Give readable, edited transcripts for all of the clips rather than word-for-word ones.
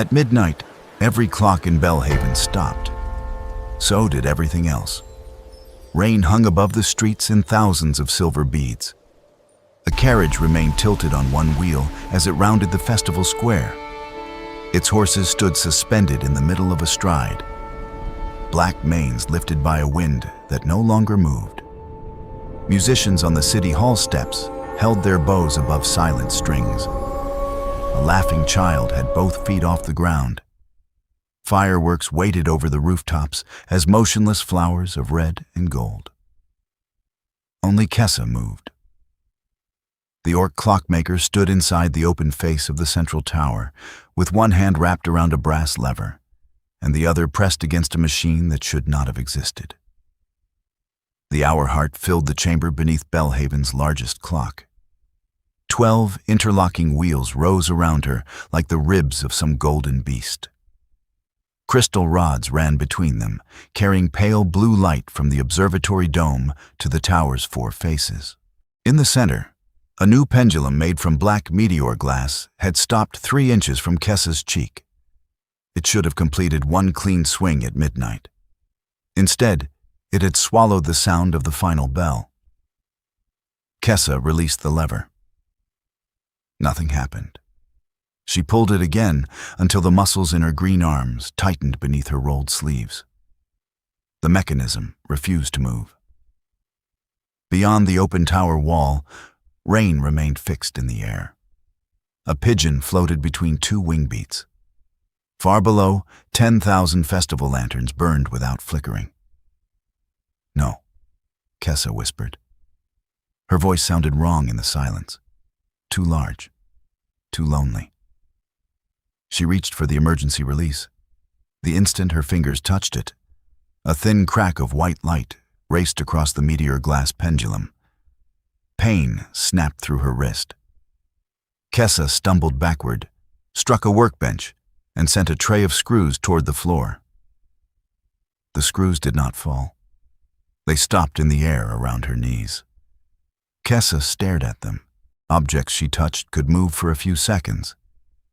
At midnight, every clock in Bellhaven stopped. So did everything else. Rain hung above the streets in thousands of silver beads. A carriage remained tilted on one wheel as it rounded the festival square. Its horses stood suspended in the middle of a stride, black manes lifted by a wind that no longer moved. Musicians on the city hall steps held their bows above silent strings. A laughing child had both feet off the ground. Fireworks waited over the rooftops as motionless flowers of red and gold. Only Kessa moved. The Orc Clockmaker stood inside the open face of the central tower, with one hand wrapped around a brass lever, and the other pressed against a machine that should not have existed. The hour heart filled the chamber beneath Bellhaven's largest clock. 12 interlocking wheels rose around her like the ribs of some golden beast. Crystal rods ran between them, carrying pale blue light from the observatory dome to the tower's 4 faces. In the center, a new pendulum made from black meteor glass had stopped 3 inches from Kessa's cheek. It should have completed one clean swing at midnight. Instead, it had swallowed the sound of the final bell. Kessa released the lever. Nothing happened. She pulled it again until the muscles in her green arms tightened beneath her rolled sleeves. The mechanism refused to move. Beyond the open tower wall, rain remained fixed in the air. A pigeon floated between 2 wing beats. Far below, 10,000 festival lanterns burned without flickering. "No," Kessa whispered. Her voice sounded wrong in the silence. Too large. Too lonely. She reached for the emergency release. The instant her fingers touched it, a thin crack of white light raced across the meteor glass pendulum. Pain snapped through her wrist. Kessa stumbled backward, struck a workbench, and sent a tray of screws toward the floor. The screws did not fall. They stopped in the air around her knees. Kessa stared at them. Objects she touched could move for a few seconds.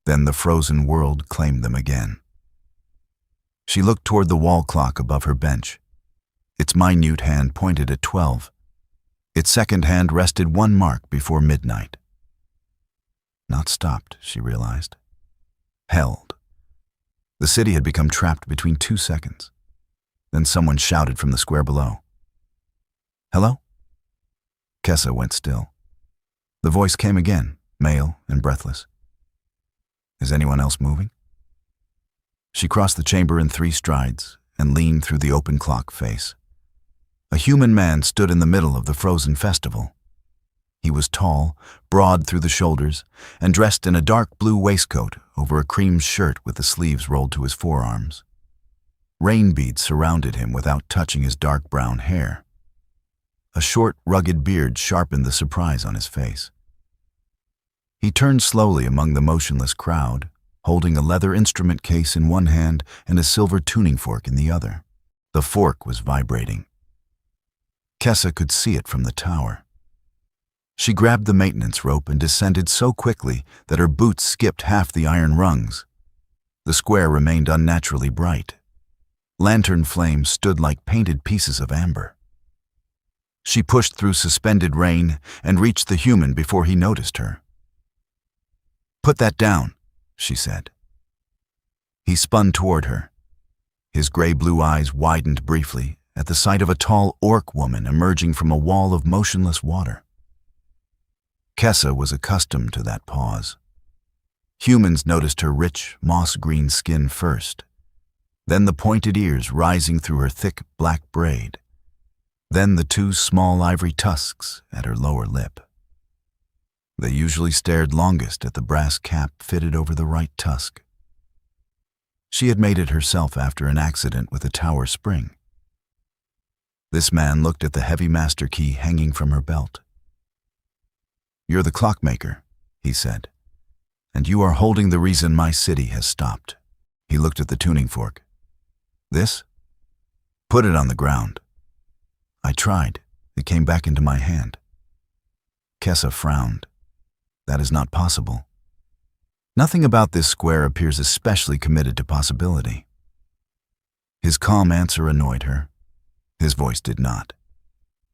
Then the frozen world claimed them again. She looked toward the wall clock above her bench. Its minute hand pointed at 12. Its second hand rested 1 mark before midnight. Not stopped, she realized. Held. The city had become trapped between 2 seconds. Then someone shouted from the square below. "Hello?" Kessa went still. The voice came again, male and breathless. "Is anyone else moving?" She crossed the chamber in 3 strides and leaned through the open clock face. A human man stood in the middle of the frozen festival. He was tall, broad through the shoulders, and dressed in a dark blue waistcoat over a cream shirt with the sleeves rolled to his forearms. Rain beads surrounded him without touching his dark brown hair. A short, rugged beard sharpened the surprise on his face. He turned slowly among the motionless crowd, holding a leather instrument case in one hand and a silver tuning fork in the other. The fork was vibrating. Kessa could see it from the tower. She grabbed the maintenance rope and descended so quickly that her boots skipped half the iron rungs. The square remained unnaturally bright. Lantern flames stood like painted pieces of amber. She pushed through suspended rain and reached the human before he noticed her. "Put that down," she said. He spun toward her. His gray-blue eyes widened briefly at the sight of a tall orc woman emerging from a wall of motionless water. Kessa was accustomed to that pause. Humans noticed her rich, moss-green skin first, then the pointed ears rising through her thick black braid, then the 2 small ivory tusks at her lower lip. They usually stared longest at the brass cap fitted over the right tusk. She had made it herself after an accident with a tower spring. This man looked at the heavy master key hanging from her belt. "You're the clockmaker," he said, "and you are holding the reason my city has stopped." He looked at the tuning fork. "This? Put it on the ground." "I tried. It came back into my hand." Kessa frowned. "That is not possible." Nothing about this square appears especially committed to possibility. His calm answer annoyed her. His voice did not.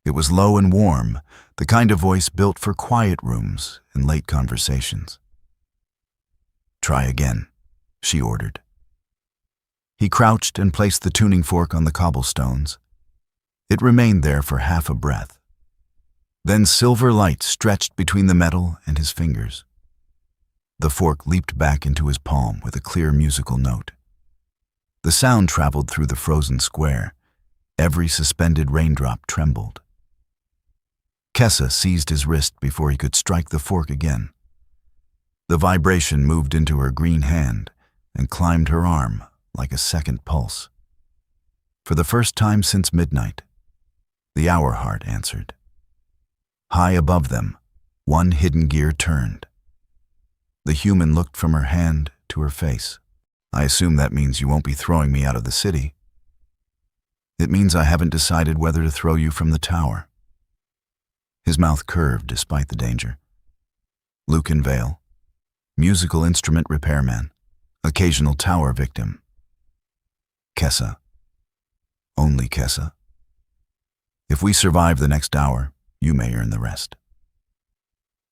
It was low and warm, the kind of voice built for quiet rooms and late conversations. "Try again," she ordered. He crouched and placed the tuning fork on the cobblestones. It remained there for half a breath. Then silver light stretched between the metal and his fingers. The fork leaped back into his palm with a clear musical note. The sound traveled through the frozen square. Every suspended raindrop trembled. Kessa seized his wrist before he could strike the fork again. The vibration moved into her green hand and climbed her arm like a second pulse. For the first time since midnight, the hour heart answered. High above them, one hidden gear turned. The human looked from her hand to her face. "I assume that means you won't be throwing me out of the city." "It means I haven't decided whether to throw you from the tower." His mouth curved despite the danger. Lucan Vale, musical instrument repairman, occasional tower victim. Kessa. Only Kessa. If we survive the next hour, you may earn the rest.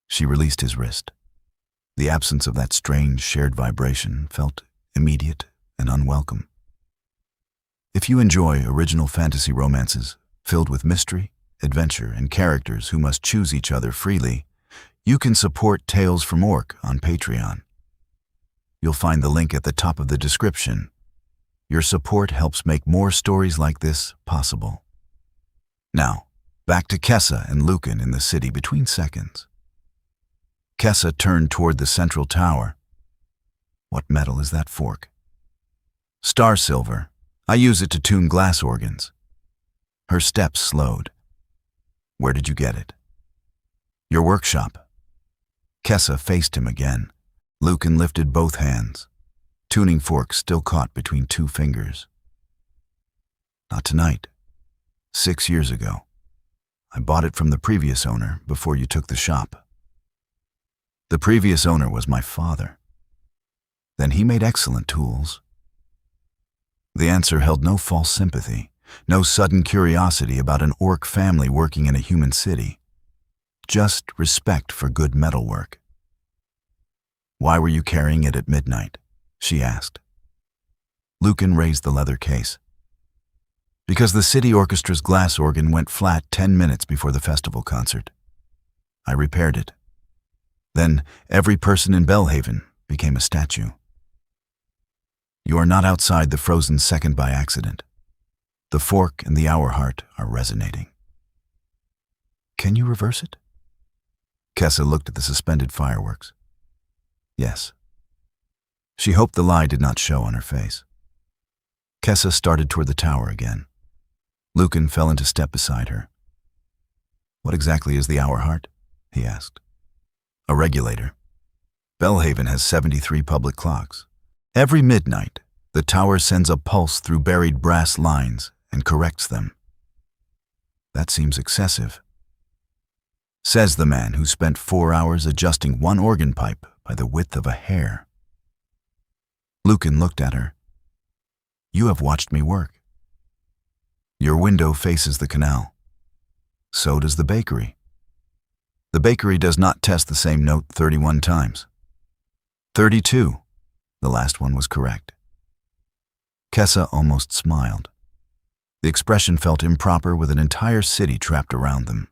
She released his wrist. The absence of that strange shared vibration felt immediate and unwelcome. If you enjoy original fantasy romances filled with mystery, adventure, and characters who must choose each other freely, you can support Tales from Orc on Patreon. You'll find the link at the top of the description. Your support helps make more stories like this possible. Now, back to Kessa and Lucan in the city between seconds. Kessa turned toward the central tower. "What metal is that fork?" "Star silver. I use it to tune glass organs." Her steps slowed. "Where did you get it?" "Your workshop." Kessa faced him again. Lucan lifted both hands. Tuning fork still caught between two fingers. "Not tonight. 6 years ago. I bought it from the previous owner before you took the shop." "The previous owner was my father." "Then he made excellent tools." The answer held no false sympathy, no sudden curiosity about an orc family working in a human city. Just respect for good metalwork. "Why were you carrying it at midnight?" she asked. Lucan raised the leather case. "Because the city orchestra's glass organ went flat 10 minutes before the festival concert. I repaired it. Then every person in Bellhaven became a statue." You are not outside the frozen second by accident. The fork and the hour heart are resonating. "Can you reverse it?" Kessa looked at the suspended fireworks. "Yes." She hoped the lie did not show on her face. Kessa started toward the tower again. Lucan fell into step beside her. "What exactly is the hour heart?" he asked. "A regulator. Bellhaven has 73 public clocks. Every midnight, the tower sends a pulse through buried brass lines and corrects them." "That seems excessive," says the man who spent 4 hours adjusting one organ pipe by the width of a hair. Lucan looked at her. "You have watched me work. Your window faces the canal. So does the bakery. The bakery does not test the same note 31 times. 32. The last one was correct." Kessa almost smiled. The expression felt improper with an entire city trapped around them,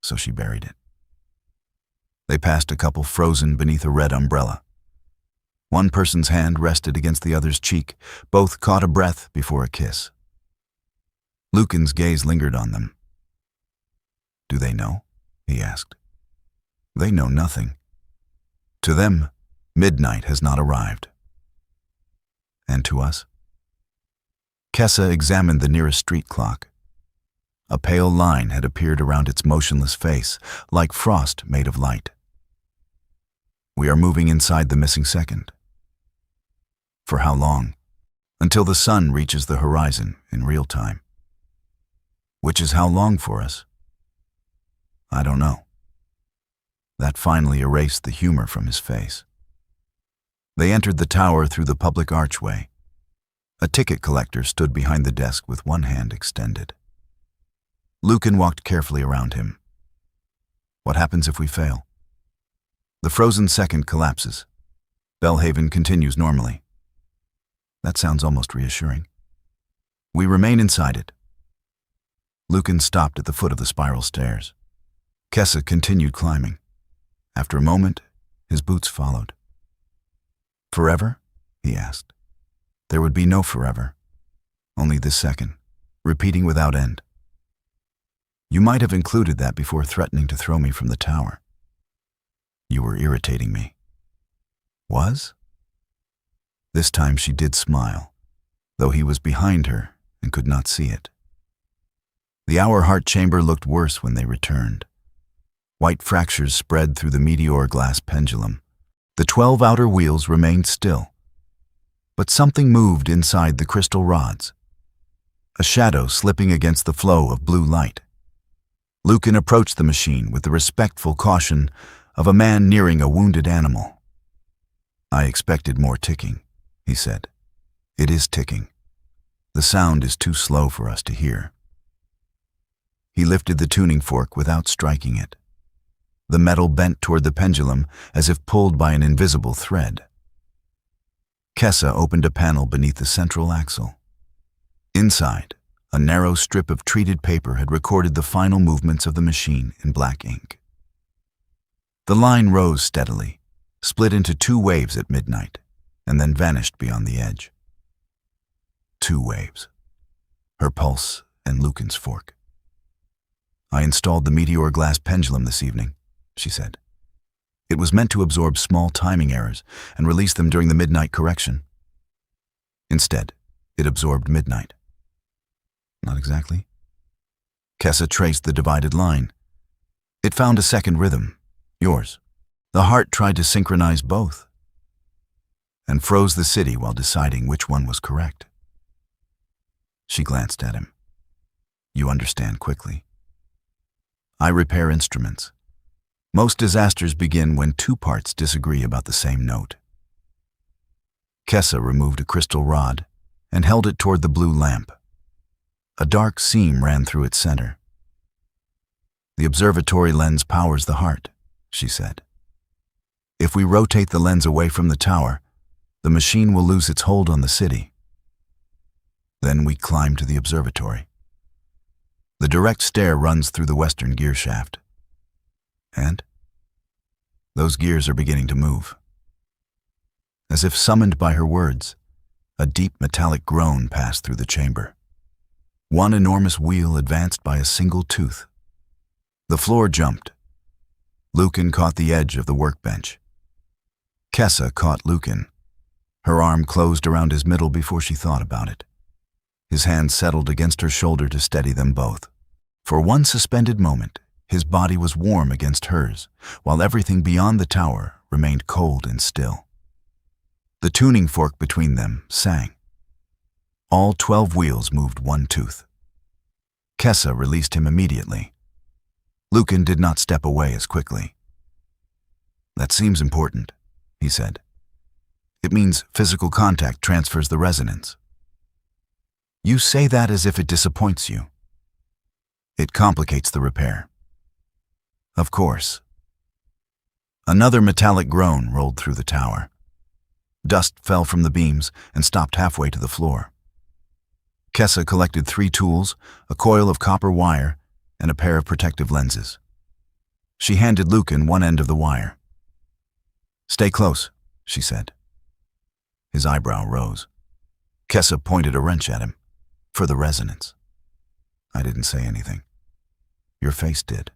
so she buried it. They passed a couple frozen beneath a red umbrella. One person's hand rested against the other's cheek. Both caught a breath before a kiss. Lucan's gaze lingered on them. "Do they know?" he asked. "They know nothing. To them, midnight has not arrived." "And to us?" Kessa examined the nearest street clock. A pale line had appeared around its motionless face, like frost made of light. "We are moving inside the missing second." "For how long?" "Until the sun reaches the horizon in real time." "Which is how long for us?" "I don't know." That finally erased the humor from his face. They entered the tower through the public archway. A ticket collector stood behind the desk with one hand extended. Lucan walked carefully around him. What happens if we fail? The frozen second collapses. Bellhaven continues normally. That sounds almost reassuring. We remain inside it. Lucan stopped at the foot of the spiral stairs. Kessa continued climbing. After a moment, his boots followed. Forever? He asked. There would be no forever. Only this second, repeating without end. You might have included that before threatening to throw me from the tower. You were irritating me. Was? This time she did smile, though he was behind her and could not see it. The hour-heart chamber looked worse when they returned. White fractures spread through the meteor glass pendulum. The 12 outer wheels remained still. But something moved inside the crystal rods. A shadow slipping against the flow of blue light. Lucan approached the machine with the respectful caution of a man nearing a wounded animal. I expected more ticking, he said. It is ticking. The sound is too slow for us to hear. He lifted the tuning fork without striking it. The metal bent toward the pendulum as if pulled by an invisible thread. Kessa opened a panel beneath the central axle. Inside, a narrow strip of treated paper had recorded the final movements of the machine in black ink. The line rose steadily, split into 2 waves at midnight, and then vanished beyond the edge. 2 waves. Her pulse and Lucan's fork. I installed the meteor glass pendulum this evening, she said. It was meant to absorb small timing errors and release them during the midnight correction. Instead, it absorbed midnight. Not exactly. Kessa traced the divided line. It found a second rhythm, yours. The heart tried to synchronize both and froze the city while deciding which one was correct. She glanced at him. You understand quickly. I repair instruments. Most disasters begin when 2 parts disagree about the same note. Kessa removed a crystal rod and held it toward the blue lamp. A dark seam ran through its center. The observatory lens powers the heart, she said. If we rotate the lens away from the tower, the machine will lose its hold on the city. Then we climb to the observatory. The direct stair runs through the western gear shaft. And those gears are beginning to move. As if summoned by her words, a deep metallic groan passed through the chamber. One enormous wheel advanced by a single tooth. The floor jumped. Lucan caught the edge of the workbench. Kessa caught Lucan. Her arm closed around his middle before she thought about it. His hand settled against her shoulder to steady them both. For one suspended moment, his body was warm against hers, while everything beyond the tower remained cold and still. The tuning fork between them sang. All 12 wheels moved one tooth. Kessa released him immediately. Lucan did not step away as quickly. That seems important, he said. It means physical contact transfers the resonance. You say that as if it disappoints you. It complicates the repair. Of course. Another metallic groan rolled through the tower. Dust fell from the beams and stopped halfway to the floor. Kessa collected 3 tools, a coil of copper wire, and a pair of protective lenses. She handed Lucan one end of the wire. Stay close, she said. His eyebrow rose. Kessa pointed a wrench at him. For the resonance. I didn't say anything. Your face did.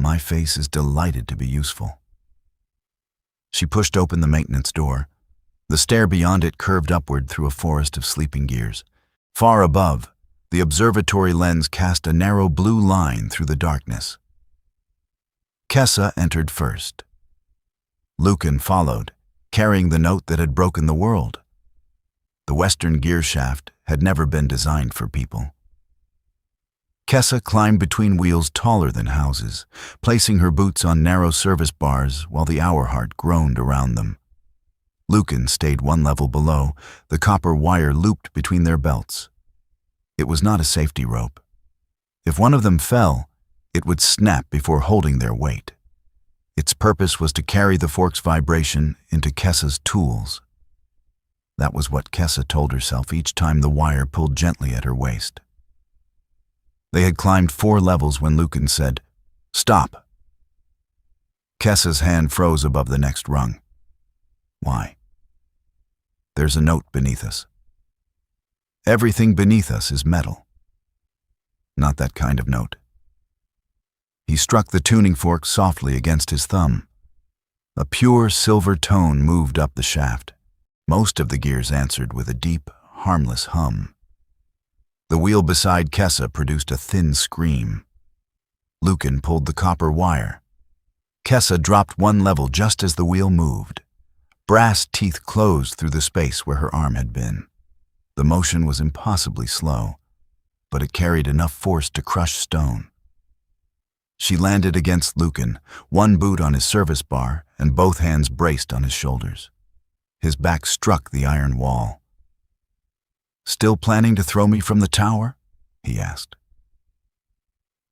My face is delighted to be useful. She pushed open the maintenance door. The stair beyond it curved upward through a forest of sleeping gears. Far above, the observatory lens cast a narrow blue line through the darkness. Kessa entered first. Lucan followed, carrying the note that had broken the world. The western gear shaft had never been designed for people. Kessa climbed between wheels taller than houses, placing her boots on narrow service bars while the hour heart groaned around them. Lucan stayed one level below, the copper wire looped between their belts. It was not a safety rope. If one of them fell, it would snap before holding their weight. Its purpose was to carry the fork's vibration into Kessa's tools. That was what Kessa told herself each time the wire pulled gently at her waist. They had climbed 4 levels when Lucan said, "Stop." Kessa's hand froze above the next rung. Why? There's a note beneath us. Everything beneath us is metal. Not that kind of note. He struck the tuning fork softly against his thumb. A pure silver tone moved up the shaft. Most of the gears answered with a deep, harmless hum. The wheel beside Kessa produced a thin scream. Lucan pulled the copper wire. Kessa dropped 1 level just as the wheel moved. Brass teeth closed through the space where her arm had been. The motion was impossibly slow, but it carried enough force to crush stone. She landed against Lucan, 1 boot on his service bar and both hands braced on his shoulders. His back struck the iron wall. "Still planning to throw me from the tower?" he asked.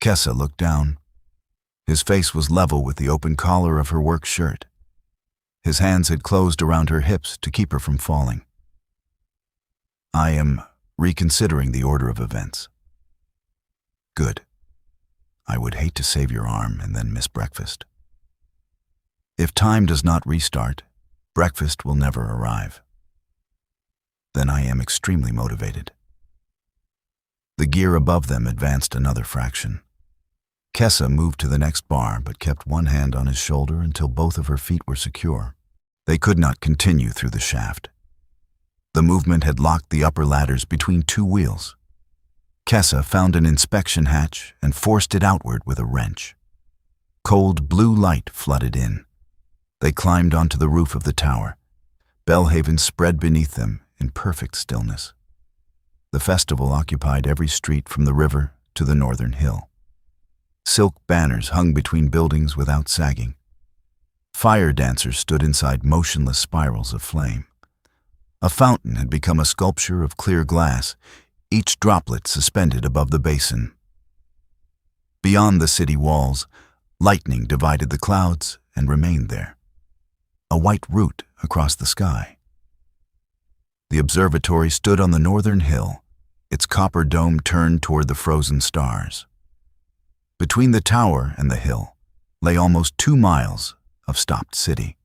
Kessa looked down. His face was level with the open collar of her work shirt. His hands had closed around her hips to keep her from falling. "I am reconsidering the order of events." "Good. I would hate to save your arm and then miss breakfast. If time does not restart, breakfast will never arrive. Then I am extremely motivated." The gear above them advanced another fraction. Kessa moved to the next bar but kept 1 hand on his shoulder until both of her feet were secure. They could not continue through the shaft. The movement had locked the upper ladders between 2 wheels. Kessa found an inspection hatch and forced it outward with a wrench. Cold blue light flooded in. They climbed onto the roof of the tower. Bellhaven spread beneath them in perfect stillness. The festival occupied every street from the river to the northern hill. Silk banners hung between buildings without sagging. Fire dancers stood inside motionless spirals of flame. A fountain had become a sculpture of clear glass, each droplet suspended above the basin. Beyond the city walls, lightning divided the clouds and remained there, a white route across the sky. The observatory stood on the northern hill, its copper dome turned toward the frozen stars. Between the tower and the hill lay almost 2 miles of stopped city.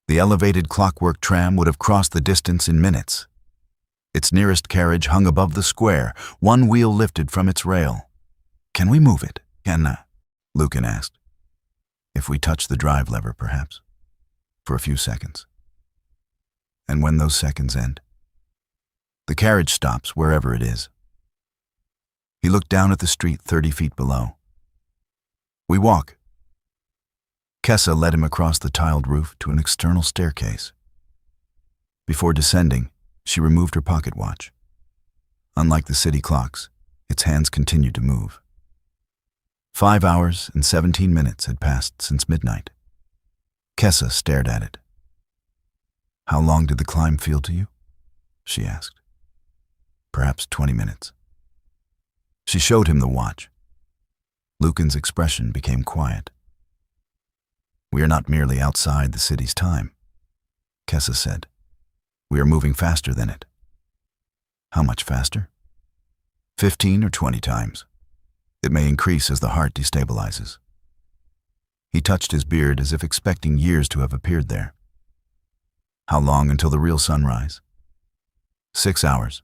The elevated clockwork tram would have crossed the distance in minutes. Its nearest carriage hung above the square, 1 wheel lifted from its rail. "Can we move it, Kenna?" Lucan asked. "If we touch the drive lever, perhaps. For a few seconds. And when those seconds end, the carriage stops wherever it is." He looked down at the street 30 feet below. "We walk." Kessa led him across the tiled roof to an external staircase. Before descending, she removed her pocket watch. Unlike the city clocks, its hands continued to move. 5 hours and 17 minutes had passed since midnight. Kessa stared at it. "How long did the climb feel to you?" she asked. "Perhaps 20 minutes. She showed him the watch. Lucan's expression became quiet. "We are not merely outside the city's time," Kessa said. "We are moving faster than it." "How much faster?" 15 or 20 times. It may increase as the heart destabilizes." He touched his beard as if expecting years to have appeared there. "How long until the real sunrise?" 6 hours,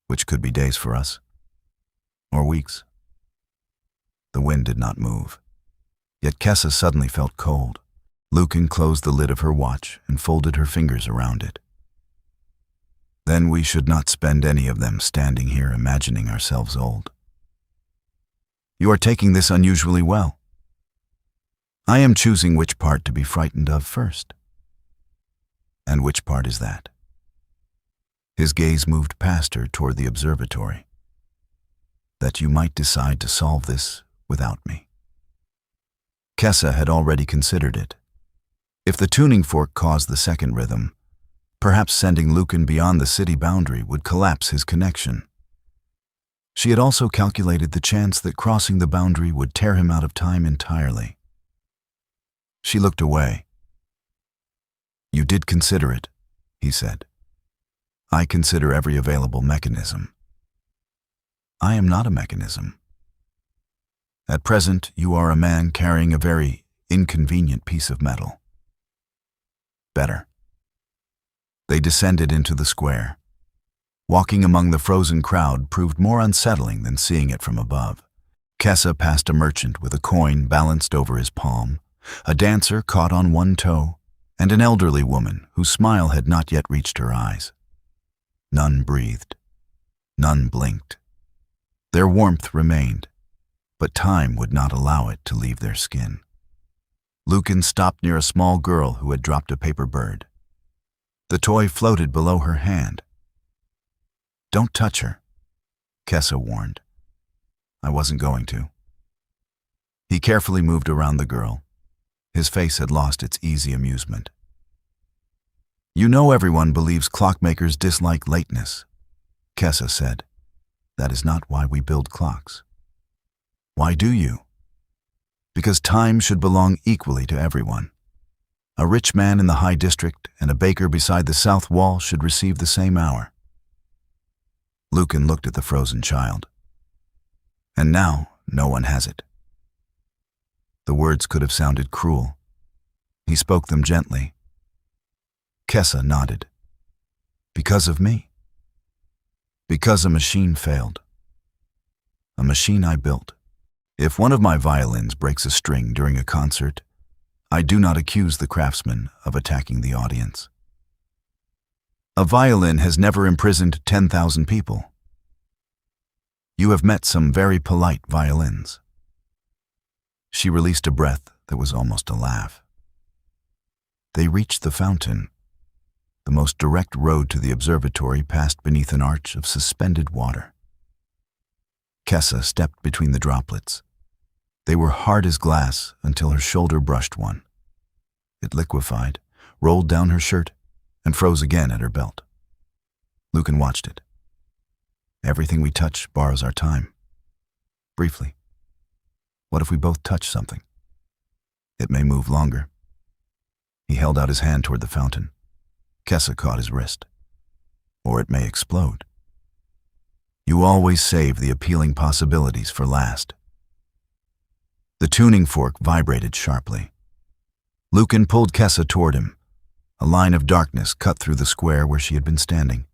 which could be days for us, or weeks. The wind did not move. Yet Kessa suddenly felt cold. Lucan closed the lid of her watch and folded her fingers around it. "Then we should not spend any of them standing here imagining ourselves old." "You are taking this unusually well." "I am choosing which part to be frightened of first." "And which part is that?" His gaze moved past her toward the observatory. "That you might decide to solve this without me." Kessa had already considered it. If the tuning fork caused the second rhythm, perhaps sending Lucan beyond the city boundary would collapse his connection. She had also calculated the chance that crossing the boundary would tear him out of time entirely. She looked away. "You did consider it," he said. "I consider every available mechanism." "I am not a mechanism. At present, you are a man carrying a very inconvenient piece of metal." "Better." They descended into the square. Walking among the frozen crowd proved more unsettling than seeing it from above. Kessa passed a merchant with a coin balanced over his palm, a dancer caught on one toe, and an elderly woman whose smile had not yet reached her eyes. None breathed. None blinked. Their warmth remained, but time would not allow it to leave their skin. Lucan stopped near a small girl who had dropped a paper bird. The toy floated below her hand. "Don't touch her," Kessa warned. "I wasn't going to." He carefully moved around the girl. His face had lost its easy amusement. "You know everyone believes clockmakers dislike lateness," Kessa said. "That is not why we build clocks." "Why do you?" "Because time should belong equally to everyone. A rich man in the High District and a baker beside the South Wall should receive the same hour." Lucan looked at the frozen child. "And now, no one has it." The words could have sounded cruel. He spoke them gently. Kessa nodded. "Because of me. Because a machine failed. A machine I built. If one of my violins breaks a string during a concert, I do not accuse the craftsman of attacking the audience. A violin has never imprisoned 10,000 people. You have met some very polite violins." She released a breath that was almost a laugh. They reached the fountain. The most direct road to the observatory passed beneath an arch of suspended water. Kessa stepped between the droplets. They were hard as glass until her shoulder brushed one. It liquefied, rolled down her shirt, and froze again at her belt. Lucan watched it. "Everything we touch borrows our time." Briefly. "What if we both touch something? It may move longer." He held out his hand toward the fountain. Kessa caught his wrist. "Or it may explode." "You always save the appealing possibilities for last." The tuning fork vibrated sharply. Lucan pulled Kessa toward him. A line of darkness cut through the square where she had been standing.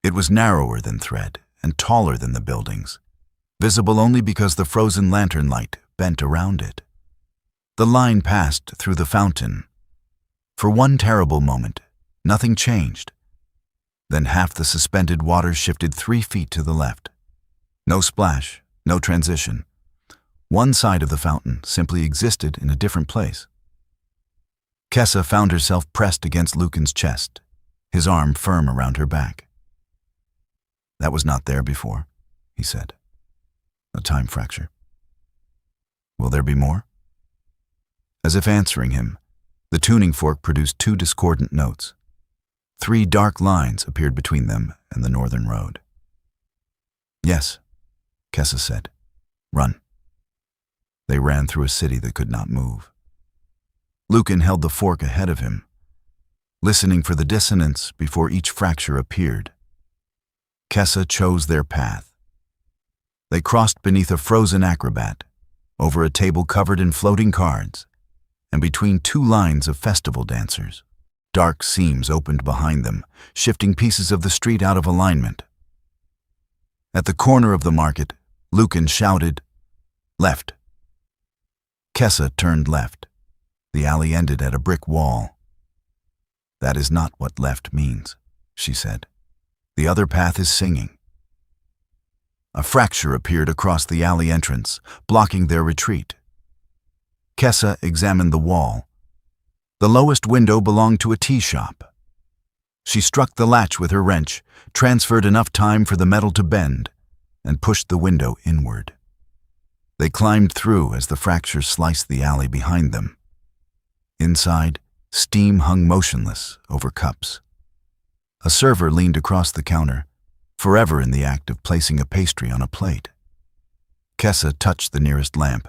It was narrower than thread and taller than the buildings, visible only because the frozen lantern light bent around it. The line passed through the fountain. For one terrible moment, nothing changed. Then half the suspended water shifted 3 feet to the left. No splash, no transition. One side of the fountain simply existed in a different place. Kessa found herself pressed against Lucan's chest, his arm firm around her back. "That was not there before," he said. "A time fracture. Will there be more?" As if answering him, the tuning fork produced 2 discordant notes. 3 dark lines appeared between them and the northern road. "Yes," Kessa said. "Run." They ran through a city that could not move. Lucan held the fork ahead of him, listening for the dissonance before each fracture appeared. Kessa chose their path. They crossed beneath a frozen acrobat, over a table covered in floating cards, and between 2 lines of festival dancers. Dark seams opened behind them, shifting pieces of the street out of alignment. At the corner of the market, Lucan shouted, "Left." Kessa turned left. The alley ended at a brick wall. "That is not what left means," she said. "The other path is singing." A fracture appeared across the alley entrance, blocking their retreat. Kessa examined the wall. The lowest window belonged to a tea shop. She struck the latch with her wrench, transferred enough time for the metal to bend, and pushed the window inward. They climbed through as the fracture sliced the alley behind them. Inside, Steam hung motionless over cups. A server leaned across the counter, forever in the act of placing a pastry on a plate. Kessa touched the nearest lamp.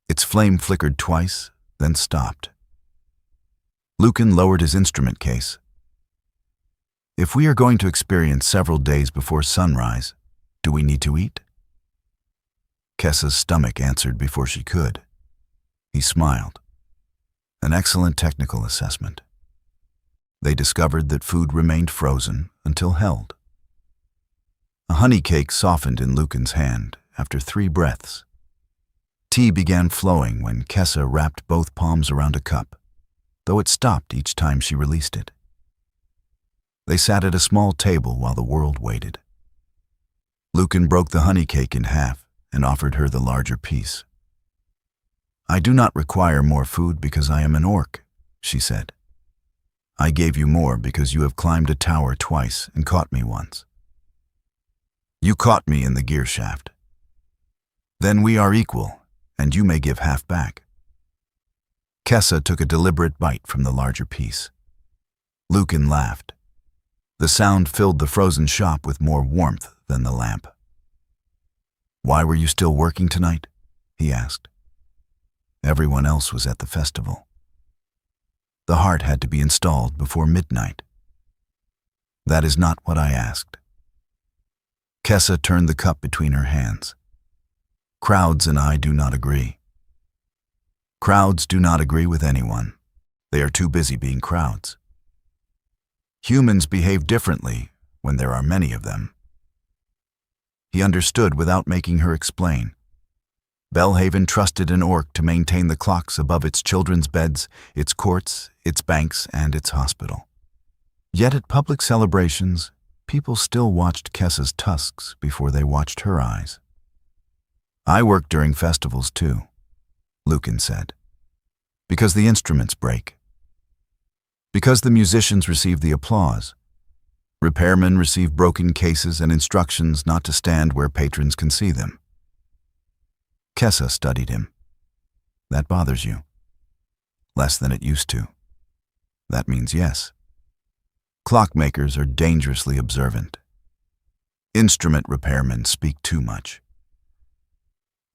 Its flame flickered twice, then stopped. Lucan lowered his instrument case. "If we are going to experience several days before sunrise, do we need to eat?" Kessa's stomach answered before she could. He smiled. An excellent technical assessment. They discovered that food remained frozen until held. A honey cake softened in Lucan's hand after 3 breaths. Tea began flowing when Kessa wrapped both palms around a cup, though it stopped each time she released it. They sat at a small table while the world waited. Lucan broke the honey cake in half and offered her the larger piece. "I do not require more food because I am an orc," she said. "I gave you more because you have climbed a tower twice and caught me once. You caught me in the gear shaft. Then we are equal, and you may give half back." Kessa took a deliberate bite from the larger piece. Lucan laughed. The sound filled the frozen shop with more warmth than the lamp. "Why were you still working tonight?" he asked. Everyone else was at the festival. The heart had to be installed before midnight. "That is not what I asked." Kessa turned the cup between her hands. "Crowds and I do not agree." Crowds do not agree with anyone. They are too busy being crowds. Humans behave differently when there are many of them. He understood without making her explain. Bellhaven trusted an orc to maintain the clocks above its children's beds, its courts, its banks, and its hospital. Yet at public celebrations, people still watched Kessa's tusks before they watched her eyes. "I work during festivals too," Lucan said. "Because the instruments break. Because the musicians receive the applause. Repairmen receive broken cases and instructions not to stand where patrons can see them." Kessa studied him. "That bothers you?" "Less than it used to." "That means yes." Clockmakers are dangerously observant. Instrument repairmen speak too much.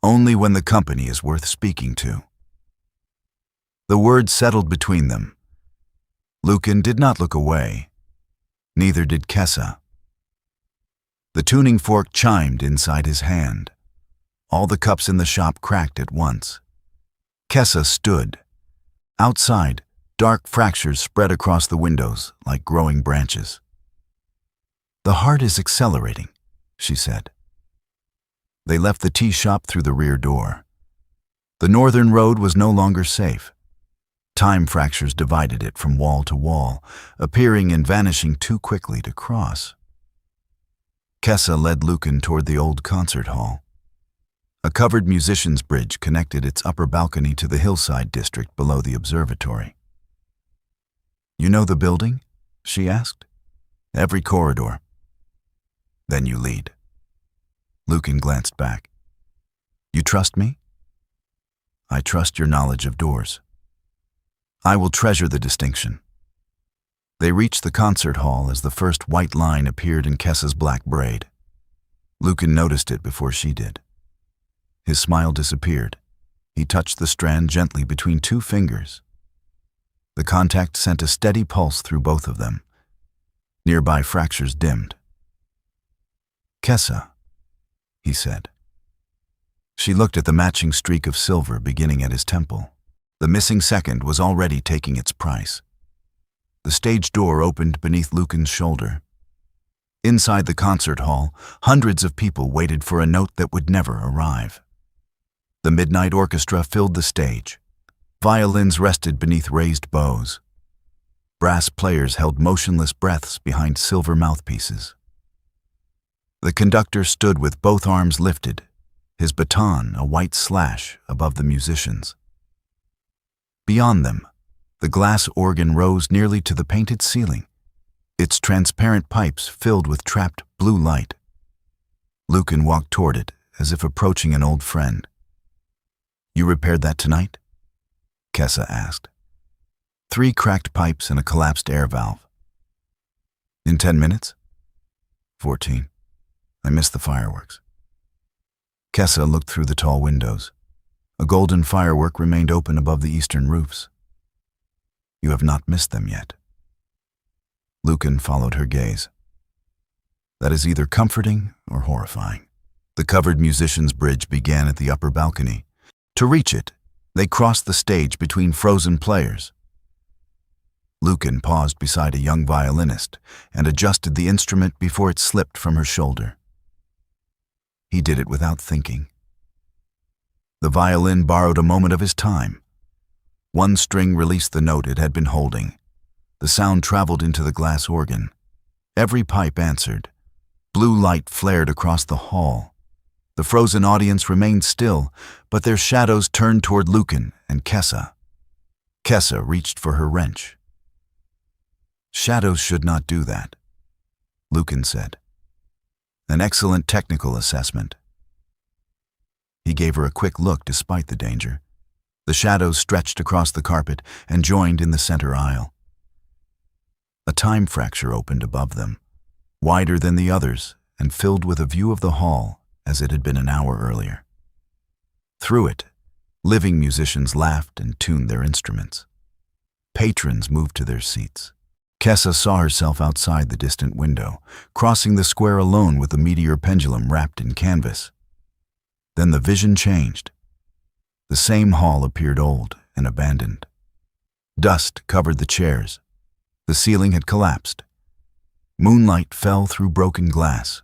Only when the company is worth speaking to. The word settled between them. Lucan did not look away. Neither did Kessa. The tuning fork chimed inside his hand. All the cups in the shop cracked at once. Kessa stood. Outside, dark fractures spread across the windows like growing branches. "The heart is accelerating," she said. They left the tea shop through the rear door. The northern road was no longer safe. Time fractures divided it from wall to wall, appearing and vanishing too quickly to cross. Kessa led Lucan toward the old concert hall. A covered musician's bridge connected its upper balcony to the hillside district below the observatory. "You know the building?" she asked. "Every corridor." "Then you lead." Lucan glanced back. "You trust me?" "I trust your knowledge of doors." "I will treasure the distinction." They reached the concert hall as the first white line appeared in Kessa's black braid. Lucan noticed it before she did. His smile disappeared. He touched the strand gently between 2 fingers. The contact sent a steady pulse through both of them. Nearby fractures dimmed. "Kessa," he said. She looked at the matching streak of silver beginning at his temple. The missing second was already taking its price. The stage door opened beneath Lucan's shoulder. Inside the concert hall, hundreds of people waited for a note that would never arrive. The midnight orchestra filled the stage. Violins rested beneath raised bows. Brass players held motionless breaths behind silver mouthpieces. The conductor stood with both arms lifted, his baton a white slash above the musicians. Beyond them, the glass organ rose nearly to the painted ceiling, its transparent pipes filled with trapped blue light. Lucan walked toward it as if approaching an old friend. "You repaired that tonight?" Kessa asked. 3 cracked pipes and a collapsed air valve. In 10 minutes? 14. I missed the fireworks. Kessa looked through the tall windows. A golden firework remained open above the eastern roofs. You have not missed them yet. Lucan followed her gaze. That is either comforting or horrifying. The covered musicians' bridge began at the upper balcony. To reach it, they crossed the stage between frozen players. Lucan paused beside a young violinist and adjusted the instrument before it slipped from her shoulder. He did it without thinking. The violin borrowed a moment of his time. One string released the note it had been holding. The sound traveled into the glass organ. Every pipe answered. Blue light flared across the hall. The frozen audience remained still, but their shadows turned toward Lucan and Kessa. Kessa reached for her wrench. Shadows should not do that, Lucan said. An excellent technical assessment. He gave her a quick look despite the danger. The shadows stretched across the carpet and joined in the center aisle. A time fracture opened above them, wider than the others and filled with a view of the hall as it had been an hour earlier. Through it, living musicians laughed and tuned their instruments. Patrons moved to their seats. Kessa saw herself outside the distant window, crossing the square alone with the meteor pendulum wrapped in canvas. Then the vision changed. The same hall appeared old and abandoned. Dust covered the chairs. The ceiling had collapsed. Moonlight fell through broken glass.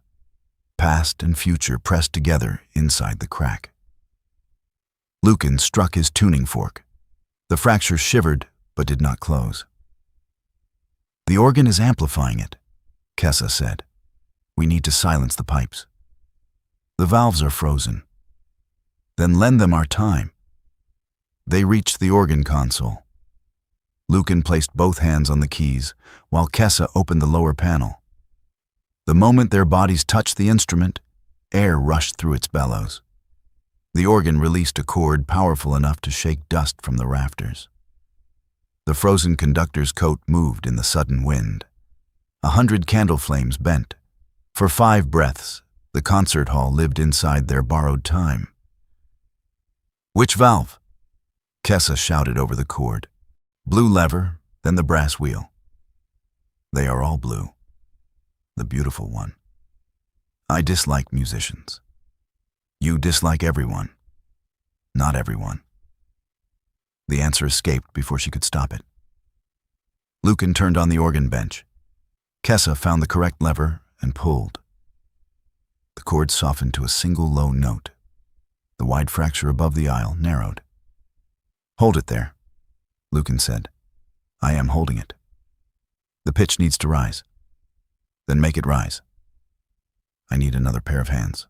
Past and future pressed together inside the crack. Lucan struck his tuning fork. The fracture shivered but did not close. The organ is amplifying it, Kessa said. We need to silence the pipes. The valves are frozen. Then lend them our time. They reached the organ console. Lucan placed both hands on the keys, while Kessa opened the lower panel. The moment their bodies touched the instrument, air rushed through its bellows. The organ released a chord powerful enough to shake dust from the rafters. The frozen conductor's coat moved in the sudden wind. 100 candle flames bent. For 5 breaths, the concert hall lived inside their borrowed time. Which valve? Kessa shouted over the cord. Blue lever, then the brass wheel. They are all blue. The beautiful one. I dislike musicians. You dislike everyone. Not everyone. The answer escaped before she could stop it. Lucan turned on the organ bench. Kessa found the correct lever and pulled. The chord softened to a single low note. The wide fracture above the aisle narrowed. Hold it there, Lucan said. I am holding it. The pitch needs to rise. Then make it rise. I need another pair of hands.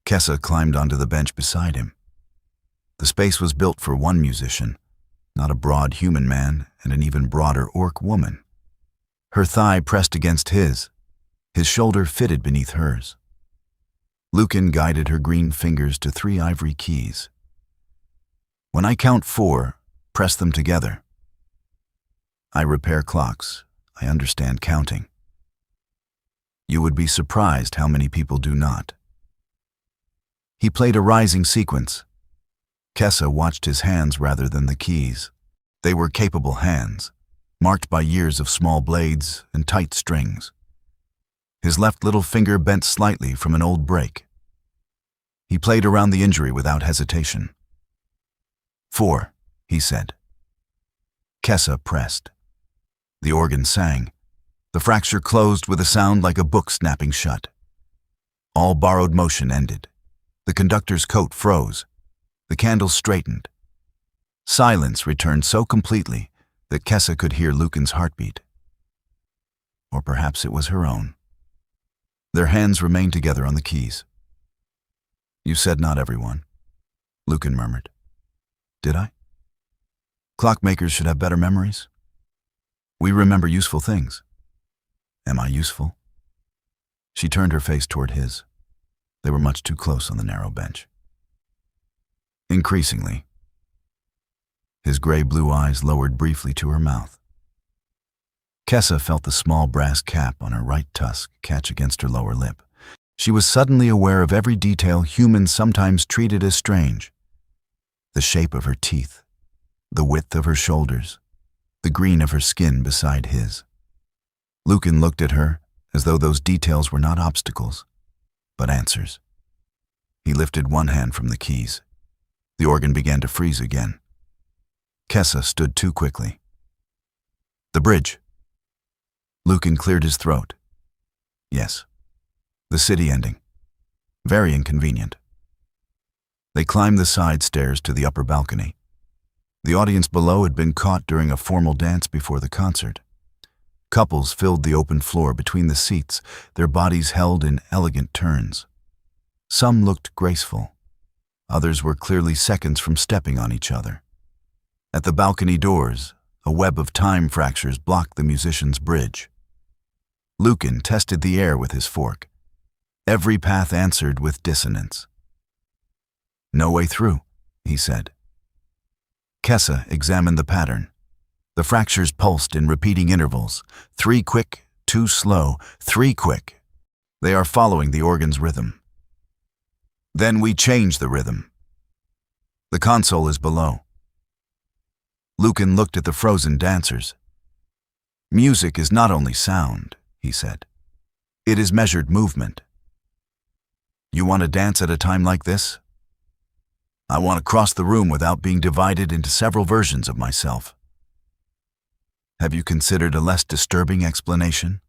Kessa climbed onto the bench beside him. The space was built for one musician, not a broad human man and an even broader orc woman. Her thigh pressed against his shoulder fitted beneath hers. Lucan guided her green fingers to 3 ivory keys. When I count 4, press them together. I repair clocks. I understand counting. You would be surprised how many people do not. He played a rising sequence. Kessa watched his hands rather than the keys. They were capable hands, marked by years of small blades and tight strings. His left little finger bent slightly from an old break. He played around the injury without hesitation. 4, he said. Kessa pressed. The organ sang. The fracture closed with a sound like a book snapping shut. All borrowed motion ended. The conductor's coat froze. The candles straightened. Silence returned so completely that Kessa could hear Lucan's heartbeat. Or perhaps it was her own. Their hands remained together on the keys. You said not everyone, Lucan murmured. Did I? Clockmakers should have better memories. We remember useful things. Am I useful? She turned her face toward his. They were much too close on the narrow bench. Increasingly. His gray-blue eyes lowered briefly to her mouth. Kessa felt the small brass cap on her right tusk catch against her lower lip. She was suddenly aware of every detail humans sometimes treated as strange. The shape of her teeth, the width of her shoulders, the green of her skin beside his. Lucan looked at her as though those details were not obstacles, but answers. He lifted one hand from the keys. The organ began to freeze again. Kessa stood too quickly. The bridge. Lucan cleared his throat. Yes. The city ending. Very inconvenient. They climbed the side stairs to the upper balcony. The audience below had been caught during a formal dance before the concert. Couples filled the open floor between the seats, their bodies held in elegant turns. Some looked graceful. Others were clearly seconds from stepping on each other. At the balcony doors, a web of time fractures blocked the musician's bridge. Lucan tested the air with his fork. Every path answered with dissonance. No way through, he said. Kessa examined the pattern. The fractures pulsed in repeating intervals. 3 quick, 2 slow, 3 quick. They are following the organ's rhythm. Then we change the rhythm. The console is below. Lucan looked at the frozen dancers. Music is not only sound, he said. It is measured movement. You want to dance at a time like this? I want to cross the room without being divided into several versions of myself. Have you considered a less disturbing explanation?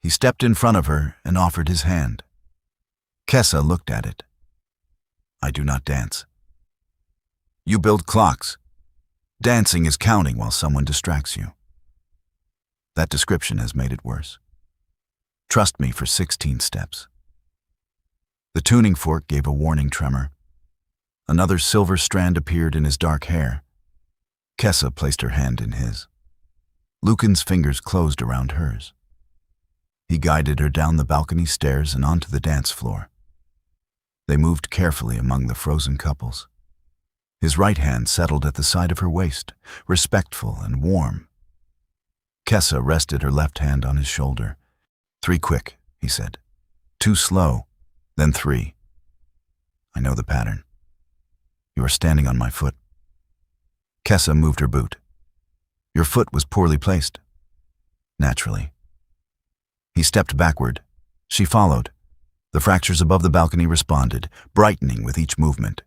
He stepped in front of her and offered his hand. Kessa looked at it. I do not dance. You build clocks. Dancing is counting while someone distracts you. That description has made it worse. Trust me for 16 steps. The tuning fork gave a warning tremor. Another silver strand appeared in his dark hair. Kessa placed her hand in his. Lucan's fingers closed around hers. He guided her down the balcony stairs and onto the dance floor. They moved carefully among the frozen couples. His right hand settled at the side of her waist, respectful and warm. Kessa rested her left hand on his shoulder. 3 quick, he said. 2 slow, then 3. I know the pattern. You are standing on my foot. Kessa moved her boot. Your foot was poorly placed. Naturally. He stepped backward. She followed. The fractures above the balcony responded, brightening with each movement.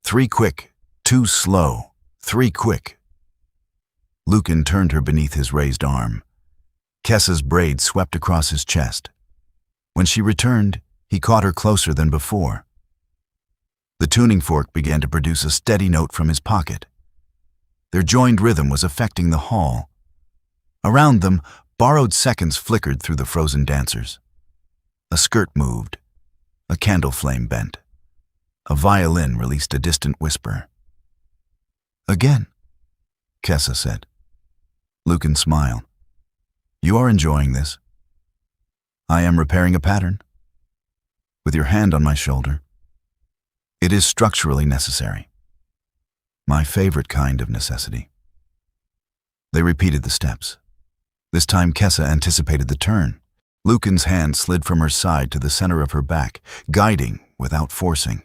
3 quick, 2 slow, 3 quick. Lucan turned her beneath his raised arm. Kessa's braid swept across his chest. When she returned, he caught her closer than before. The tuning fork began to produce a steady note from his pocket. Their joined rhythm was affecting the hall. Around them, borrowed seconds flickered through the frozen dancers. A skirt moved. A candle flame bent. A violin released a distant whisper. Again, Kessa said. Lucan smiled. You are enjoying this. I am repairing a pattern. With your hand on my shoulder. It is structurally necessary. My favorite kind of necessity. They repeated the steps. This time Kessa anticipated the turn. Lucan's hand slid from her side to the center of her back, guiding without forcing.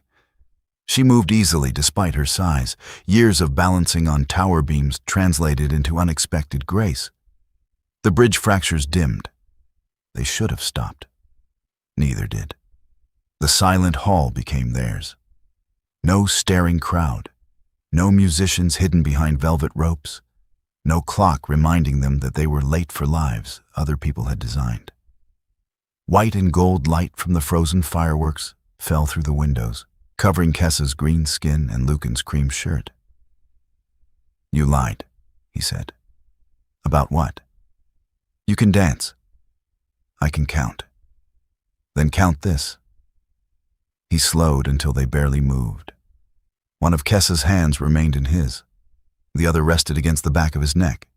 She moved easily despite her size. Years of balancing on tower beams translated into unexpected grace. The bridge fractures dimmed. They should have stopped. Neither did. The silent hall became theirs. No staring crowd. No musicians hidden behind velvet ropes. No clock reminding them that they were late for lives other people had designed. White and gold light from the frozen fireworks fell through the windows, covering Kessa's green skin and Lucan's cream shirt. You lied, he said. About what? You can dance. I can count. Then count this. He slowed until they barely moved. One of Kessa's hands remained in his. The other rested against the back of his neck.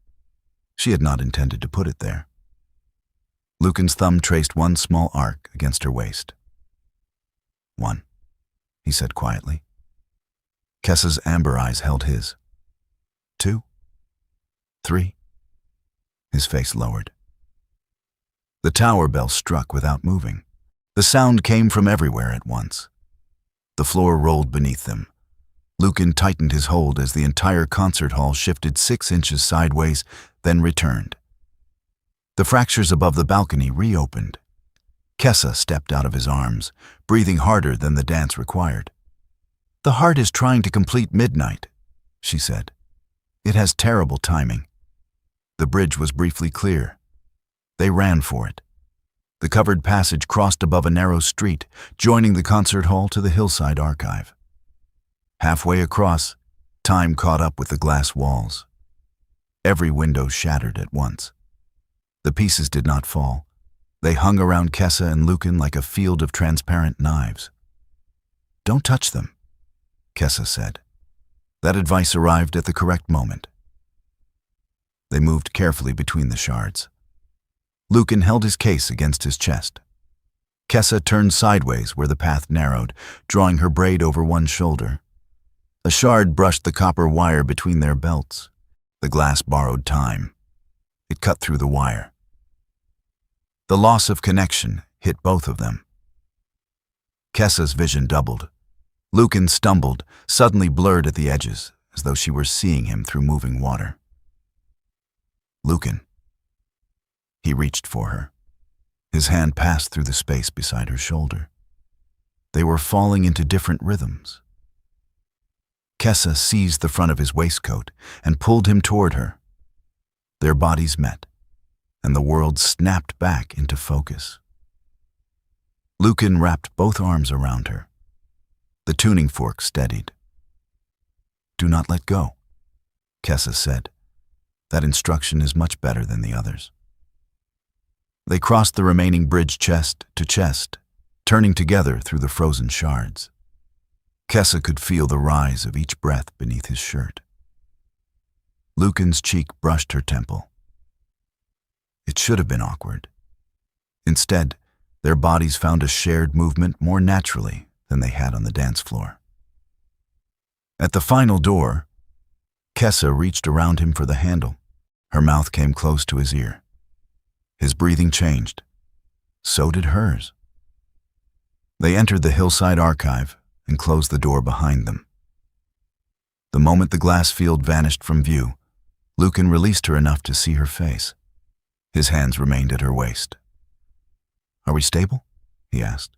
She had not intended to put it there. Lucan's thumb traced one small arc against her waist. 1, he said quietly. Kessa's amber eyes held his. 2, 3. His face lowered. The tower bell struck without moving. The sound came from everywhere at once. The floor rolled beneath them. Lucan tightened his hold as the entire concert hall shifted 6 inches sideways, then returned. The fractures above the balcony reopened. Kessa stepped out of his arms, breathing harder than the dance required. "The heart is trying to complete midnight," she said. "It has terrible timing." The bridge was briefly clear. They ran for it. The covered passage crossed above a narrow street, joining the concert hall to the hillside archive. Halfway across, time caught up with the glass walls. Every window shattered at once. The pieces did not fall. They hung around Kessa and Lucan like a field of transparent knives. "Don't touch them," Kessa said. That advice arrived at the correct moment. They moved carefully between the shards. Lucan held his case against his chest. Kessa turned sideways where the path narrowed, drawing her braid over one shoulder. A shard brushed the copper wire between their belts. The glass borrowed time. It cut through the wire. The loss of connection hit both of them. Kessa's vision doubled. Lucan stumbled, suddenly blurred at the edges, as though she were seeing him through moving water. "Lucan." He reached for her. His hand passed through the space beside her shoulder. They were falling into different rhythms. Kessa seized the front of his waistcoat and pulled him toward her. Their bodies met, and the world snapped back into focus. Lucan wrapped both arms around her. The tuning fork steadied. "Do not let go," Kessa said. "That instruction is much better than the others." They crossed the remaining bridge chest to chest, turning together through the frozen shards. Kessa could feel the rise of each breath beneath his shirt. Lucan's cheek brushed her temple. It should have been awkward. Instead, their bodies found a shared movement more naturally than they had on the dance floor. At the final door, Kessa reached around him for the handle. Her mouth came close to his ear. His breathing changed. So did hers. They entered the hillside archive and closed the door behind them. The moment the glass field vanished from view, Lucan released her enough to see her face. His hands remained at her waist. "Are we stable?" he asked.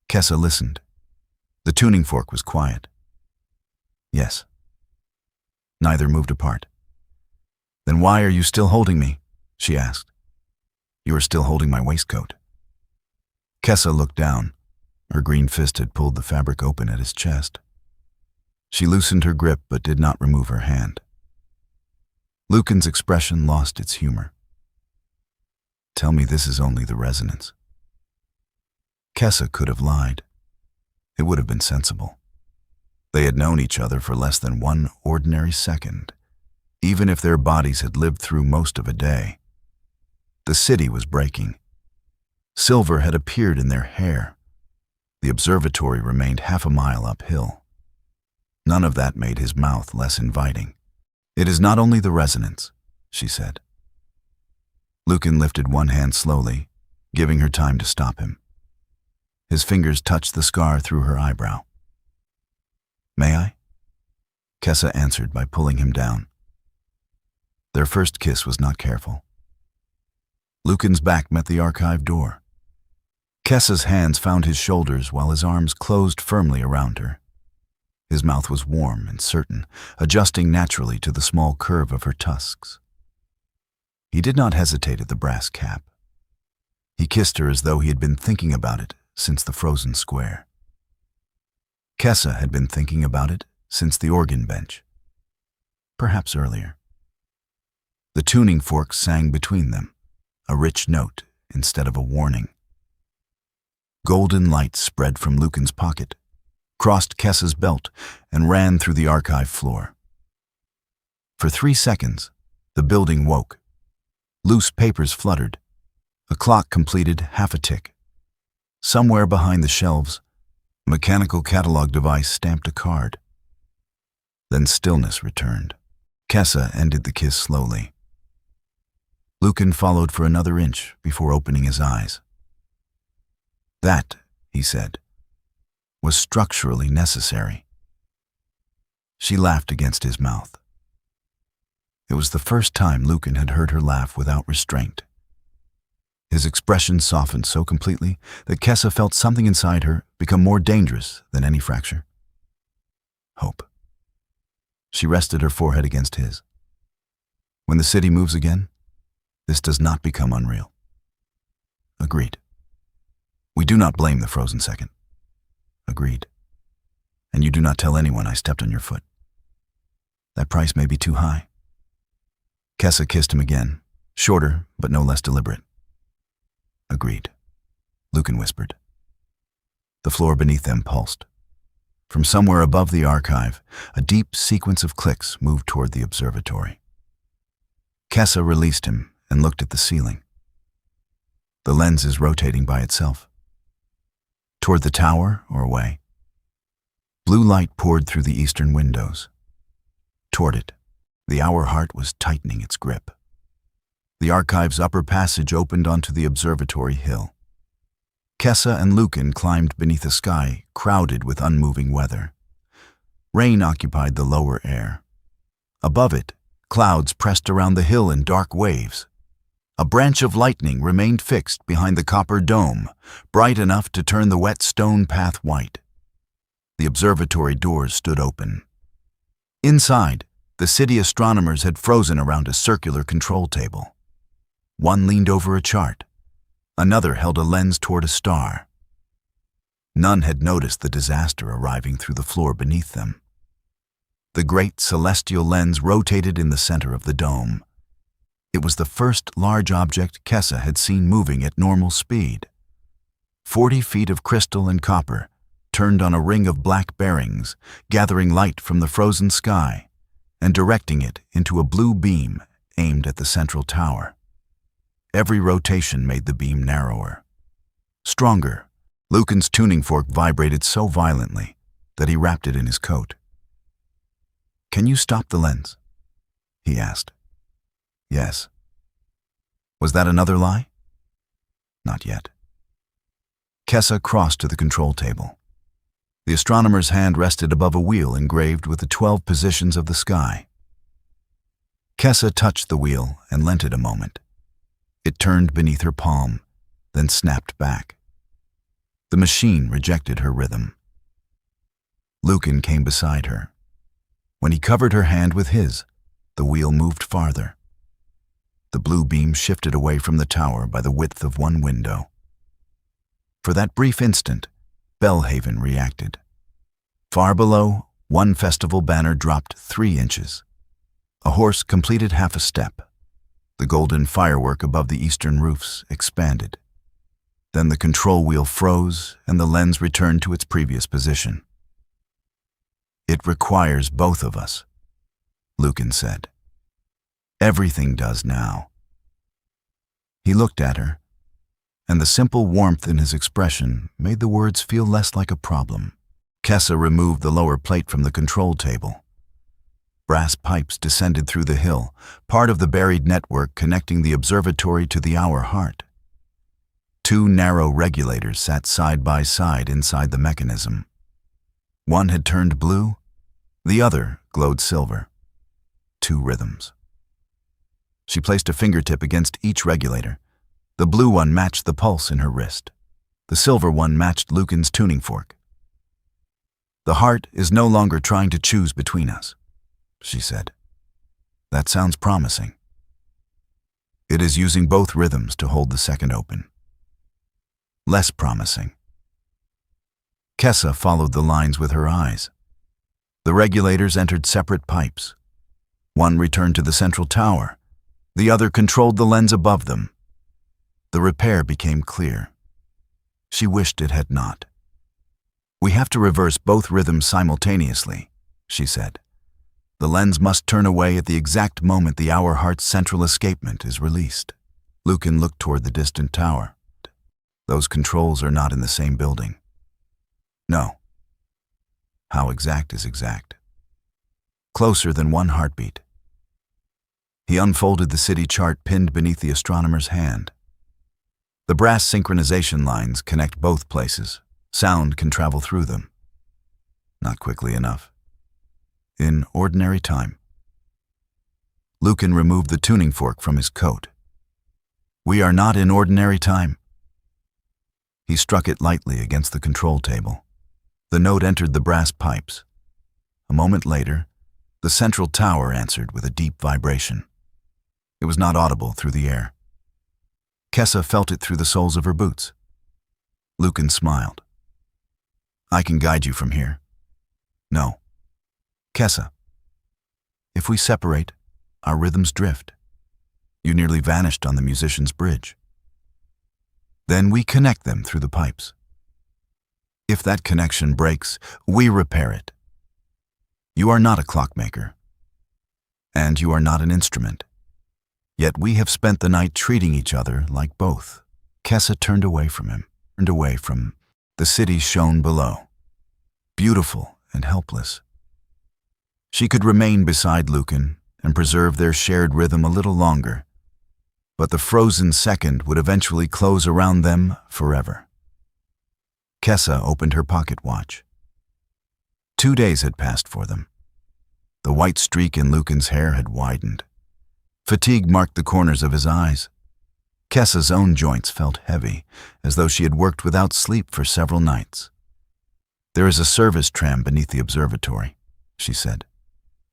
Kessa listened. The tuning fork was quiet. "Yes." Neither moved apart. "Then why are you still holding me?" she asked. "You are still holding my waistcoat." Kessa looked down. Her green fist had pulled the fabric open at his chest. She loosened her grip but did not remove her hand. Lucan's expression lost its humor. "Tell me this is only the resonance." Kessa could have lied. It would have been sensible. They had known each other for less than one ordinary second, even if their bodies had lived through most of a day. The city was breaking. Silver had appeared in their hair. The observatory remained half a mile uphill. None of that made his mouth less inviting. "It is not only the resonance," she said. Lucan lifted one hand slowly, giving her time to stop him. His fingers touched the scar through her eyebrow. "May I?" Kessa answered by pulling him down. Their first kiss was not careful. Lucan's back met the archive door. Kessa's hands found his shoulders while his arms closed firmly around her. His mouth was warm and certain, adjusting naturally to the small curve of her tusks. He did not hesitate at the brass cap. He kissed her as though he had been thinking about it since the frozen square. Kessa had been thinking about it since the organ bench. Perhaps earlier. The tuning fork sang between them, a rich note instead of a warning. Golden light spread from Lucan's pocket, crossed Kessa's belt, and ran through the archive floor. For 3 seconds, the building woke. Loose papers fluttered. A clock completed half a tick. Somewhere behind the shelves, a mechanical catalog device stamped a card. Then stillness returned. Kessa ended the kiss slowly. Lucan followed for another inch before opening his eyes. That, he said, was structurally necessary. She laughed against his mouth. It was the first time Lucan had heard her laugh without restraint. His expression softened so completely that Kessa felt something inside her become more dangerous than any fracture. Hope. She rested her forehead against his. When the city moves again, this does not become unreal. Agreed. We do not blame the frozen second. Agreed. And you do not tell anyone I stepped on your foot. That price may be too high. Kessa kissed him again, shorter but no less deliberate. Agreed, Lucan whispered. The floor beneath them pulsed. From somewhere above the archive, a deep sequence of clicks moved toward the observatory. Kessa released him and looked at the ceiling. The lens is rotating by itself. Toward the tower or away? Blue light poured through the eastern windows. Toward it, the hour heart was tightening its grip. The archive's upper passage opened onto the observatory hill. Kessa and Lucan climbed beneath a sky crowded with unmoving weather. Rain occupied the lower air. Above it, clouds pressed around the hill in dark waves. A branch of lightning remained fixed behind the copper dome, bright enough to turn the wet stone path white. The observatory doors stood open. Inside, the city astronomers had frozen around a circular control table. One leaned over a chart. Another held a lens toward a star. None had noticed the disaster arriving through the floor beneath them. The great celestial lens rotated in the center of the dome. It was the first large object Kessa had seen moving at normal speed. 40 feet of crystal and copper turned on a ring of black bearings, gathering light from the frozen sky and directing it into a blue beam aimed at the central tower. Every rotation made the beam narrower. Stronger, Lucan's tuning fork vibrated so violently that he wrapped it in his coat. "Can you stop the lens?" he asked. "Yes." Was that another lie? Not yet. Kessa crossed to the control table. The astronomer's hand rested above a wheel engraved with the 12 positions of the sky. Kessa touched the wheel and lent it a moment. It turned beneath her palm, then snapped back. The machine rejected her rhythm. Lucan came beside her. When he covered her hand with his, the wheel moved farther. The blue beam shifted away from the tower by the width of one window. For that brief instant, Bellhaven reacted. Far below, one festival banner dropped 3 inches. A horse completed half a step. The golden firework above the eastern roofs expanded. Then the control wheel froze and the lens returned to its previous position. "It requires both of us," Lucan said. "Everything does now." He looked at her, and the simple warmth in his expression made the words feel less like a problem. Kessa removed the lower plate from the control table. Brass pipes descended through the hill, part of the buried network connecting the observatory to the hour heart. 2 narrow regulators sat side by side inside the mechanism. One had turned blue, the other glowed silver. 2 rhythms. She placed a fingertip against each regulator. The blue one matched the pulse in her wrist. The silver one matched Lucan's tuning fork. "The heart is no longer trying to choose between us," she said. "That sounds promising." "It is using both rhythms to hold the second open." "Less promising." Kessa followed the lines with her eyes. The regulators entered separate pipes. One returned to the central tower. The other controlled the lens above them. The repair became clear. She wished it had not. "We have to reverse both rhythms simultaneously," she said. "The lens must turn away at the exact moment the hour heart's central escapement is released." Lucan looked toward the distant tower. "Those controls are not in the same building." "No." "How exact is exact?" "Closer than 1 heartbeat. He unfolded the city chart pinned beneath the astronomer's hand. The brass synchronization lines connect both places. Sound can travel through them. Not quickly enough. In ordinary time. Lucan removed the tuning fork from his coat. We are not in ordinary time. He struck it lightly against the control table. The note entered the brass pipes. A moment later, the central tower answered with a deep vibration. It was not audible through the air. Kessa felt it through the soles of her boots. Lucan smiled. I can guide you from here. No. Kessa, if we separate, our rhythms drift. You nearly vanished on the musician's bridge. Then we connect them through the pipes. If that connection breaks, we repair it. You are not a clockmaker, and you are not an instrument. Yet we have spent the night treating each other like both. Kessa turned away from him, the city shone below, beautiful and helpless. She could remain beside Lucan and preserve their shared rhythm a little longer, but the frozen second would eventually close around them forever. Kessa opened her pocket watch. 2 days had passed for them. The white streak in Lucan's hair had widened. Fatigue marked the corners of his eyes. Kessa's own joints felt heavy, as though she had worked without sleep for several nights. There is a service tram beneath the observatory, she said.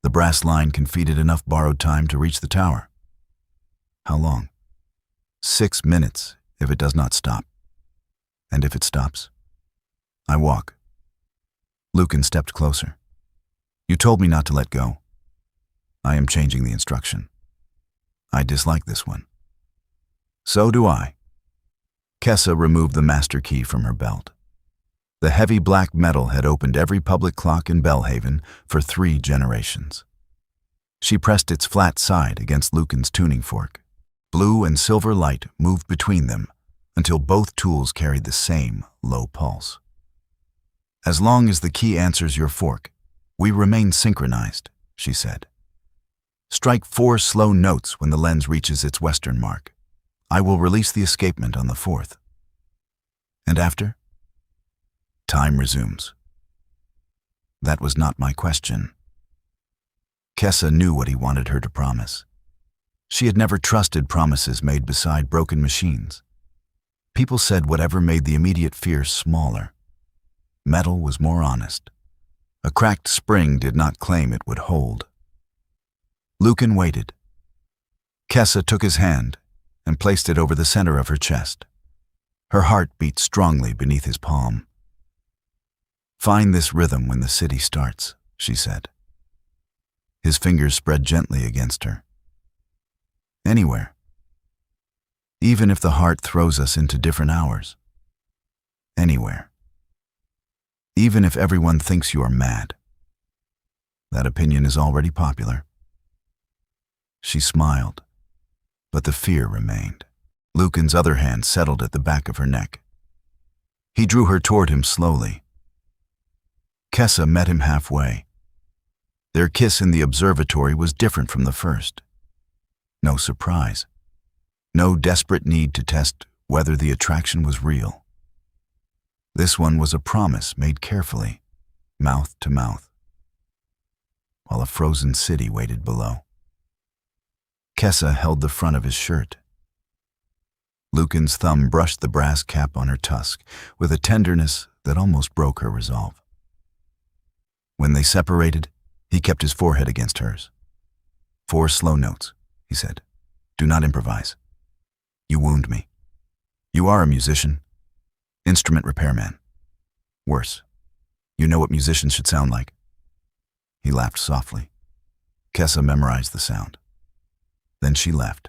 The brass line can feed it enough borrowed time to reach the tower. How long? 6 minutes, if it does not stop. And if it stops? I walk. Lucan stepped closer. You told me not to let go. I am changing the instruction. I dislike this one. So do I. Kessa removed the master key from her belt. The heavy black metal had opened every public clock in Bellhaven for 3 generations. She pressed its flat side against Lucan's tuning fork. Blue and silver light moved between them until both tools carried the same low pulse. As long as the key answers your fork, we remain synchronized, she said. Strike 4 slow notes when the lens reaches its western mark. I will release the escapement on the 4th. And after? Time resumes. That was not my question. Kessa knew what he wanted her to promise. She had never trusted promises made beside broken machines. People said whatever made the immediate fear smaller. Metal was more honest. A cracked spring did not claim it would hold. Lucan waited. Kessa took his hand and placed it over the center of her chest. Her heart beat strongly beneath his palm. Find this rhythm when the city starts, she said. His fingers spread gently against her. Anywhere. Even if the heart throws us into different hours. Anywhere. Even if everyone thinks you are mad. That opinion is already popular. She smiled, but the fear remained. Lucan's other hand settled at the back of her neck. He drew her toward him slowly. Kessa met him halfway. Their kiss in the observatory was different from the first. No surprise. No desperate need to test whether the attraction was real. This one was a promise made carefully, mouth to mouth, while a frozen city waited below. Kessa held the front of his shirt. Lucan's thumb brushed the brass cap on her tusk with a tenderness that almost broke her resolve. When they separated, he kept his forehead against hers. 4 slow notes, he said. Do not improvise. You wound me. You are a musician. Instrument repairman. Worse. You know what musicians should sound like. He laughed softly. Kessa memorized the sound. Then she left.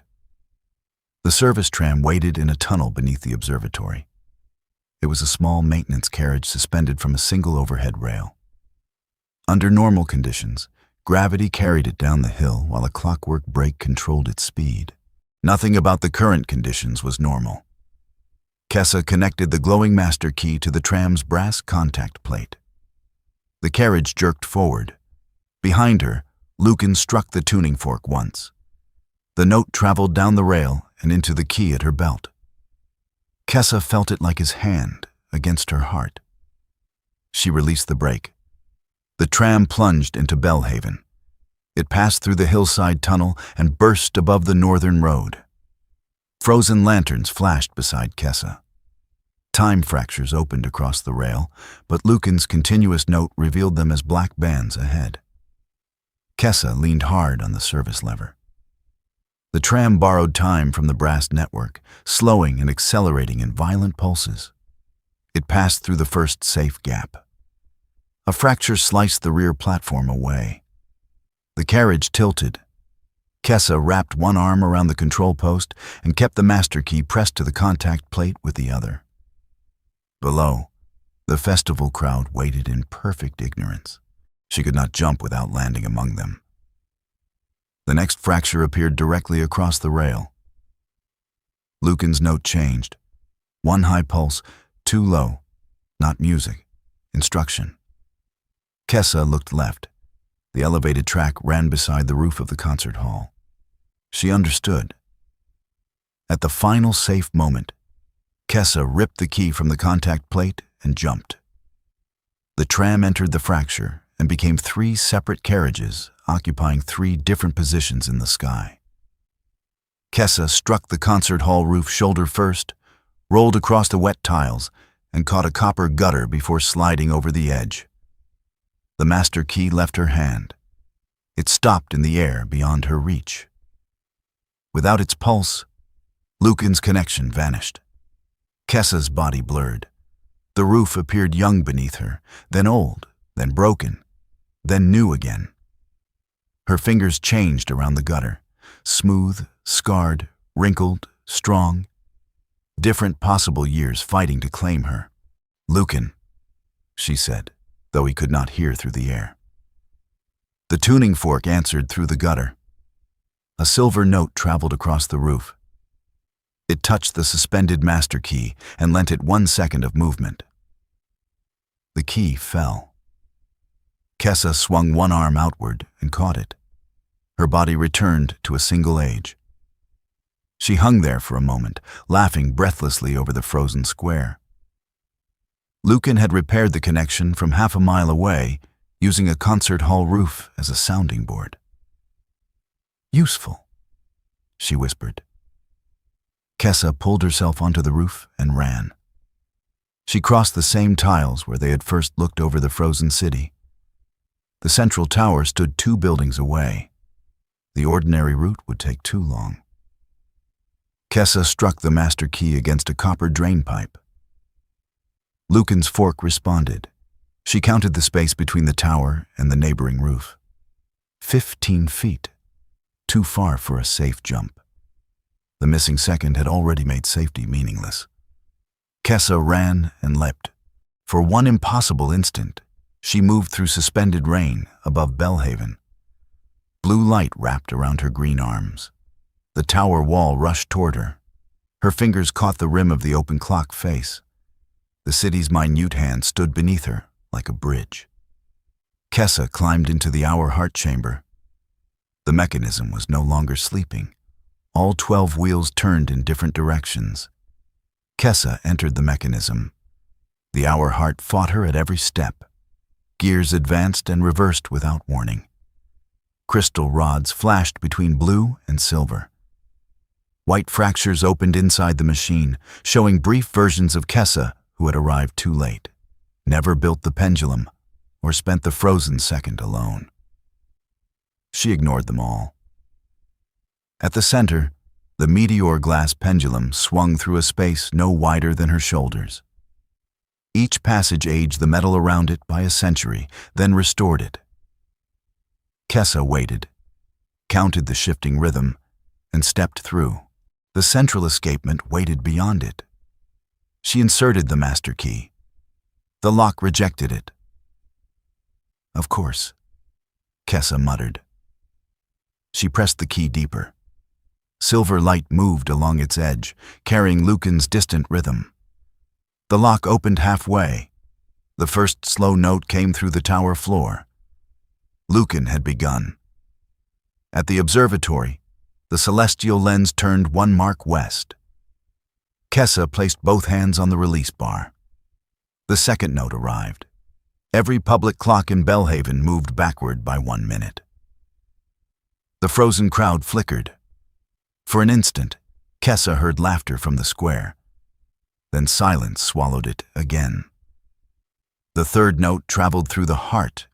The service tram waited in a tunnel beneath the observatory. It was a small maintenance carriage suspended from a single overhead rail. Under normal conditions, gravity carried it down the hill while a clockwork brake controlled its speed. Nothing about the current conditions was normal. Kessa connected the glowing master key to the tram's brass contact plate. The carriage jerked forward. Behind her, Lucan struck the tuning fork once. The note traveled down the rail and into the key at her belt. Kessa felt it like his hand against her heart. She released the brake. The tram plunged into Bellhaven. It passed through the hillside tunnel and burst above the northern road. Frozen lanterns flashed beside Kessa. Time fractures opened across the rail, but Lucan's continuous note revealed them as black bands ahead. Kessa leaned hard on the service lever. The tram borrowed time from the brass network, slowing and accelerating in violent pulses. It passed through the first safe gap. A fracture sliced the rear platform away. The carriage tilted. Kessa wrapped one arm around the control post and kept the master key pressed to the contact plate with the other. Below, the festival crowd waited in perfect ignorance. She could not jump without landing among them. The next fracture appeared directly across the rail. Lucan's note changed. One high pulse, two low. Not music, instruction. Kessa looked left. The elevated track ran beside the roof of the concert hall. She understood. At the final safe moment, Kessa ripped the key from the contact plate and jumped. The tram entered the fracture and became 3 separate carriages occupying 3 different positions in the sky. Kessa struck the concert hall roof shoulder first, rolled across the wet tiles, and caught a copper gutter before sliding over the edge. The master key left her hand. It stopped in the air beyond her reach. Without its pulse, Lucan's connection vanished. Kessa's body blurred. The roof appeared young beneath her, then old, then broken, then new again. Her fingers changed around the gutter, smooth, scarred, wrinkled, strong. Different possible years fighting to claim her. "Lucan," she said, though he could not hear through the air. The tuning fork answered through the gutter. A silver note traveled across the roof. It touched the suspended master key and lent it 1 second of movement. The key fell. Kessa swung one arm outward and caught it. Her body returned to a single age. She hung there for a moment, laughing breathlessly over the frozen square. Lucan had repaired the connection from half a mile away, using a concert hall roof as a sounding board. "Useful," she whispered. Kessa pulled herself onto the roof and ran. She crossed the same tiles where they had first looked over the frozen city. The central tower stood 2 buildings away. The ordinary route would take too long. Kessa struck the master key against a copper drain pipe. Lucan's fork responded. She counted the space between the tower and the neighboring roof. 15 feet. Too far for a safe jump. The missing second had already made safety meaningless. Kessa ran and leapt. For one impossible instant, she moved through suspended rain above Bellhaven. Blue light wrapped around her green arms. The tower wall rushed toward her. Her fingers caught the rim of the open clock face. The city's minute hand stood beneath her like a bridge. Kessa climbed into the hour heart chamber. The mechanism was no longer sleeping. All 12 wheels turned in different directions. Kessa entered the mechanism. The hour heart fought her at every step. Gears advanced and reversed without warning. Crystal rods flashed between blue and silver. White fractures opened inside the machine, showing brief versions of Kessa who had arrived too late, never built the pendulum, or spent the frozen second alone. She ignored them all. At the center, the meteor glass pendulum swung through a space no wider than her shoulders. Each passage aged the metal around it by a century, then restored it. Kessa waited, counted the shifting rhythm, and stepped through. The central escapement waited beyond it. She inserted the master key. The lock rejected it. "Of course," Kessa muttered. She pressed the key deeper. Silver light moved along its edge, carrying Lucan's distant rhythm. The lock opened halfway. The first slow note came through the tower floor. Lucan had begun. At the observatory, The celestial lens turned 1 mark west. Kessa placed both hands on the release bar. The second note arrived. Every public clock in Bellhaven moved backward by 1 minute. The frozen crowd flickered. For an instant, Kessa heard laughter from the square. Then silence swallowed it again. The third note traveled through the heart.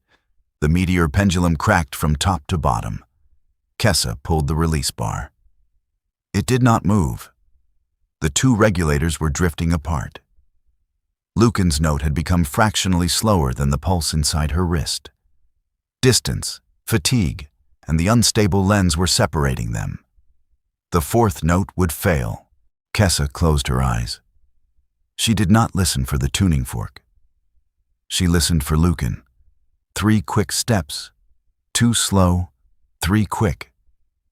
The meteor pendulum cracked from top to bottom. Kessa pulled the release bar. It did not move. The 2 regulators were drifting apart. Lucan's note had become fractionally slower than the pulse inside her wrist. Distance, fatigue, and the unstable lens were separating them. The 4th note would fail. Kessa closed her eyes. She did not listen for the tuning fork. She listened for Lucan. 3 quick steps, 2 slow, 3 quick.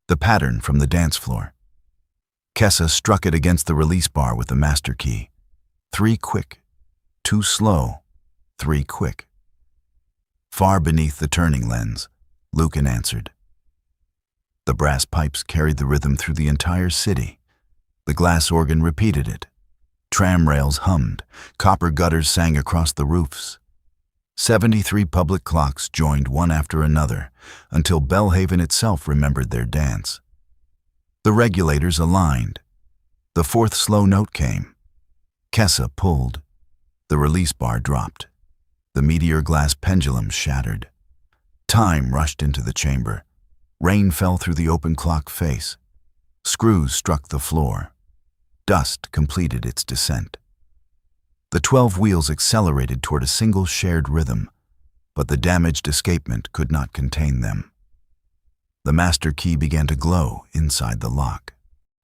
The pattern from the dance floor. Kessa struck it against the release bar with the master key. 3 quick, 2 slow, 3 quick. Far beneath the turning lens, Lucan answered. The brass pipes carried the rhythm through the entire city. The glass organ repeated it. Tram rails hummed. Copper gutters sang across the roofs. 73 public clocks joined one after another until Bellhaven itself remembered their dance. The regulators aligned. The 4th slow note came. Kessa pulled. The release bar dropped. The meteor glass pendulum shattered. Time rushed into the chamber. Rain fell through the open clock face. Screws struck the floor. Dust completed its descent. The 12 wheels accelerated toward a single shared rhythm, but the damaged escapement could not contain them. The master key began to glow inside the lock.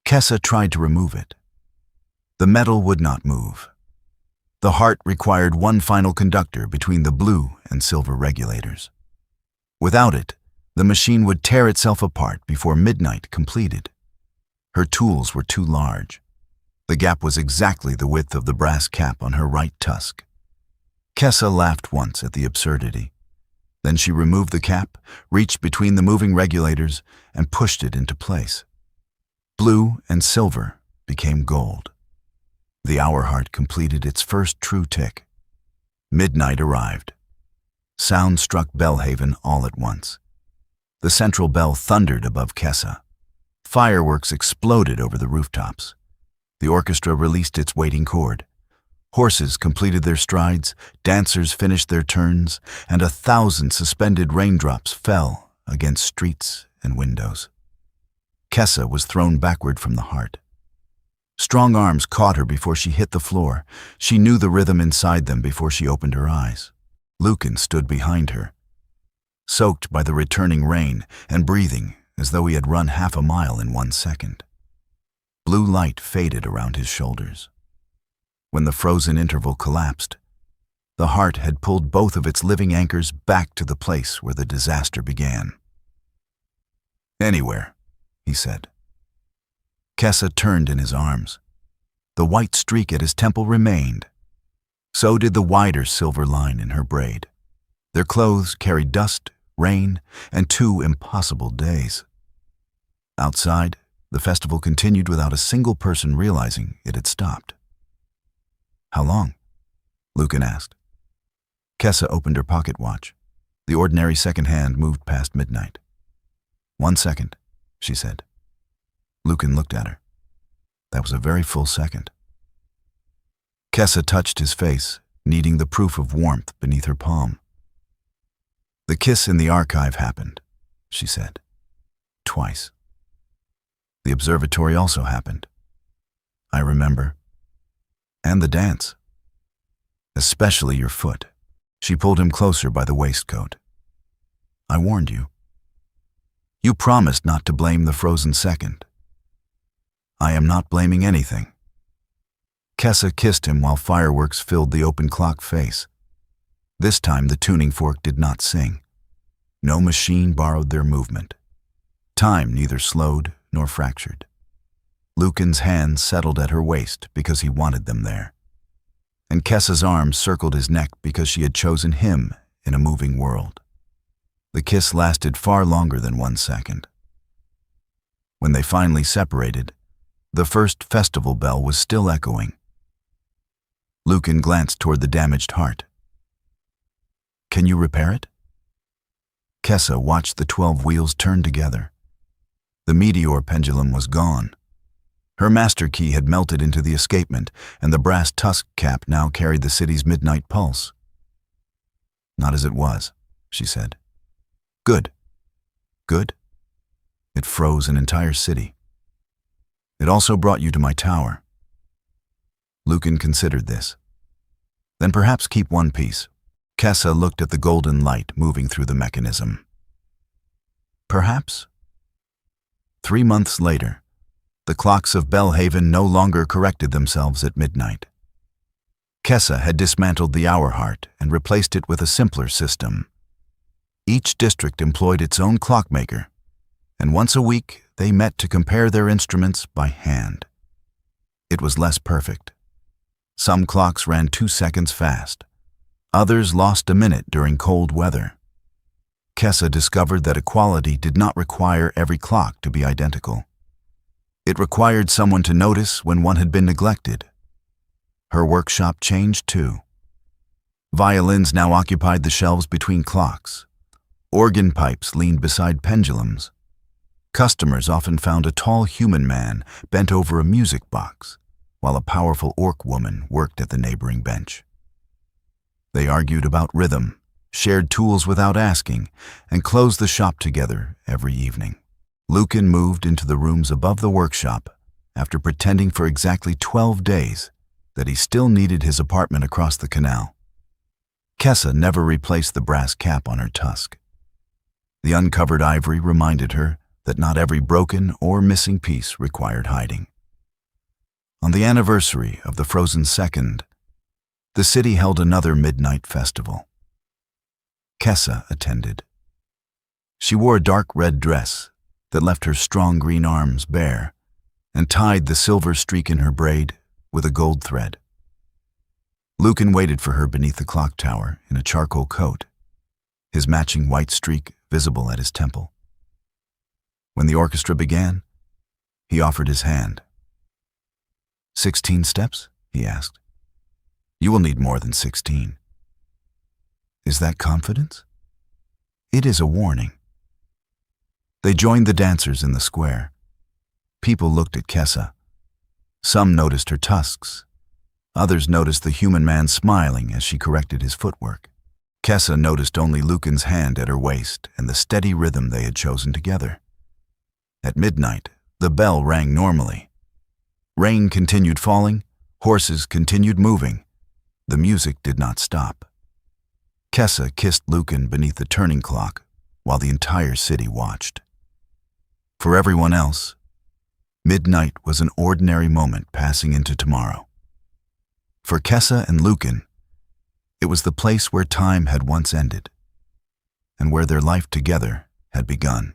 Kessa tried to remove it. The metal would not move. The heart required one final conductor between the blue and silver regulators. Without it, the machine would tear itself apart before midnight completed. Her tools were too large. The gap was exactly the width of the brass cap on her right tusk. Kessa laughed once at the absurdity. Then she removed the cap, reached between the moving regulators, and pushed it into place. Blue and silver became gold. The hour heart completed its first true tick. Midnight arrived. Sound struck Bellhaven all at once. The central bell thundered above Kessa. Fireworks exploded over the rooftops. The orchestra released its waiting chord. Horses completed their strides, dancers finished their turns, and 1,000 suspended raindrops fell against streets and windows. Kessa was thrown backward from the heart. Strong arms caught her before she hit the floor. She knew the rhythm inside them before she opened her eyes. Lucan stood behind her, soaked by the returning rain and breathing as though he had run half a mile in 1 second. Blue light faded around his shoulders. When the frozen interval collapsed, the heart had pulled both of its living anchors back to the place where the disaster began. "Anywhere," he said. Kessa turned in his arms. The white streak at his temple remained. So did the wider silver line in her braid. Their clothes carried dust, rain, and 2 impossible days. Outside, the festival continued without a single person realizing it had stopped. "How long?" Lucan asked. Kessa opened her pocket watch. The ordinary second hand moved past midnight. 1 second, she said. Lucan looked at her. That was a very full second. Kessa touched his face, needing the proof of warmth beneath her palm. "The kiss in the archive happened," she said. "Twice. The observatory also happened. I remember. And the dance. Especially your foot." She pulled him closer by the waistcoat. "I warned you. You promised not to blame the frozen second. I am not blaming anything." Kessa kissed him while fireworks filled the open clock face. This time the tuning fork did not sing. No machine borrowed their movement. Time neither slowed nor fractured. Lucan's hands settled at her waist because he wanted them there. And Kessa's arms circled his neck because she had chosen him in a moving world. The kiss lasted far longer than 1 second. When they finally separated, the first festival bell was still echoing. Lucan glanced toward the damaged heart. "Can you repair it?" Kessa watched the 12 wheels turn together. The meteor pendulum was gone. Her master key had melted into the escapement, and the brass tusk cap now carried the city's midnight pulse. "Not as it was," she said. "Good. Good?" "It froze an entire city. It also brought you to my tower." Lucan considered this. "Then perhaps keep one piece." Kessa looked at the golden light moving through the mechanism. "Perhaps?" 3 months later, the clocks of Bellhaven no longer corrected themselves at midnight. Kessa had dismantled the hour heart and replaced it with a simpler system. Each district employed its own clockmaker, and once a week they met to compare their instruments by hand. It was less perfect. Some clocks ran 2 seconds fast. Others lost a minute during cold weather. Kessa discovered that equality did not require every clock to be identical. It required someone to notice when one had been neglected. Her workshop changed too. Violins now occupied the shelves between clocks. Organ pipes leaned beside pendulums. Customers often found a tall human man bent over a music box, while a powerful orc woman worked at the neighboring bench. They argued about rhythm, shared tools without asking, and closed the shop together every evening. Lucan moved into the rooms above the workshop after pretending for exactly 12 days that he still needed his apartment across the canal. Kessa never replaced the brass cap on her tusk. The uncovered ivory reminded her that not every broken or missing piece required hiding. On the anniversary of the Frozen Second, the city held another midnight festival. Kessa attended. She wore a dark red dress that left her strong green arms bare and tied the silver streak in her braid with a gold thread. Lucan waited for her beneath the clock tower in a charcoal coat, his matching white streak visible at his temple. When the orchestra began, he offered his hand. 16 steps? He asked. You will need more than 16. Is that confidence? It is a warning. They joined the dancers in the square. People looked at Kessa. Some noticed her tusks. Others noticed the human man smiling as she corrected his footwork. Kessa noticed only Lucan's hand at her waist and the steady rhythm they had chosen together. At midnight, the bell rang normally. Rain continued falling, horses continued moving. The music did not stop. Kessa kissed Lucan beneath the turning clock while the entire city watched. For everyone else, midnight was an ordinary moment passing into tomorrow. For Kessa and Lucan, it was the place where time had once ended and where their life together had begun.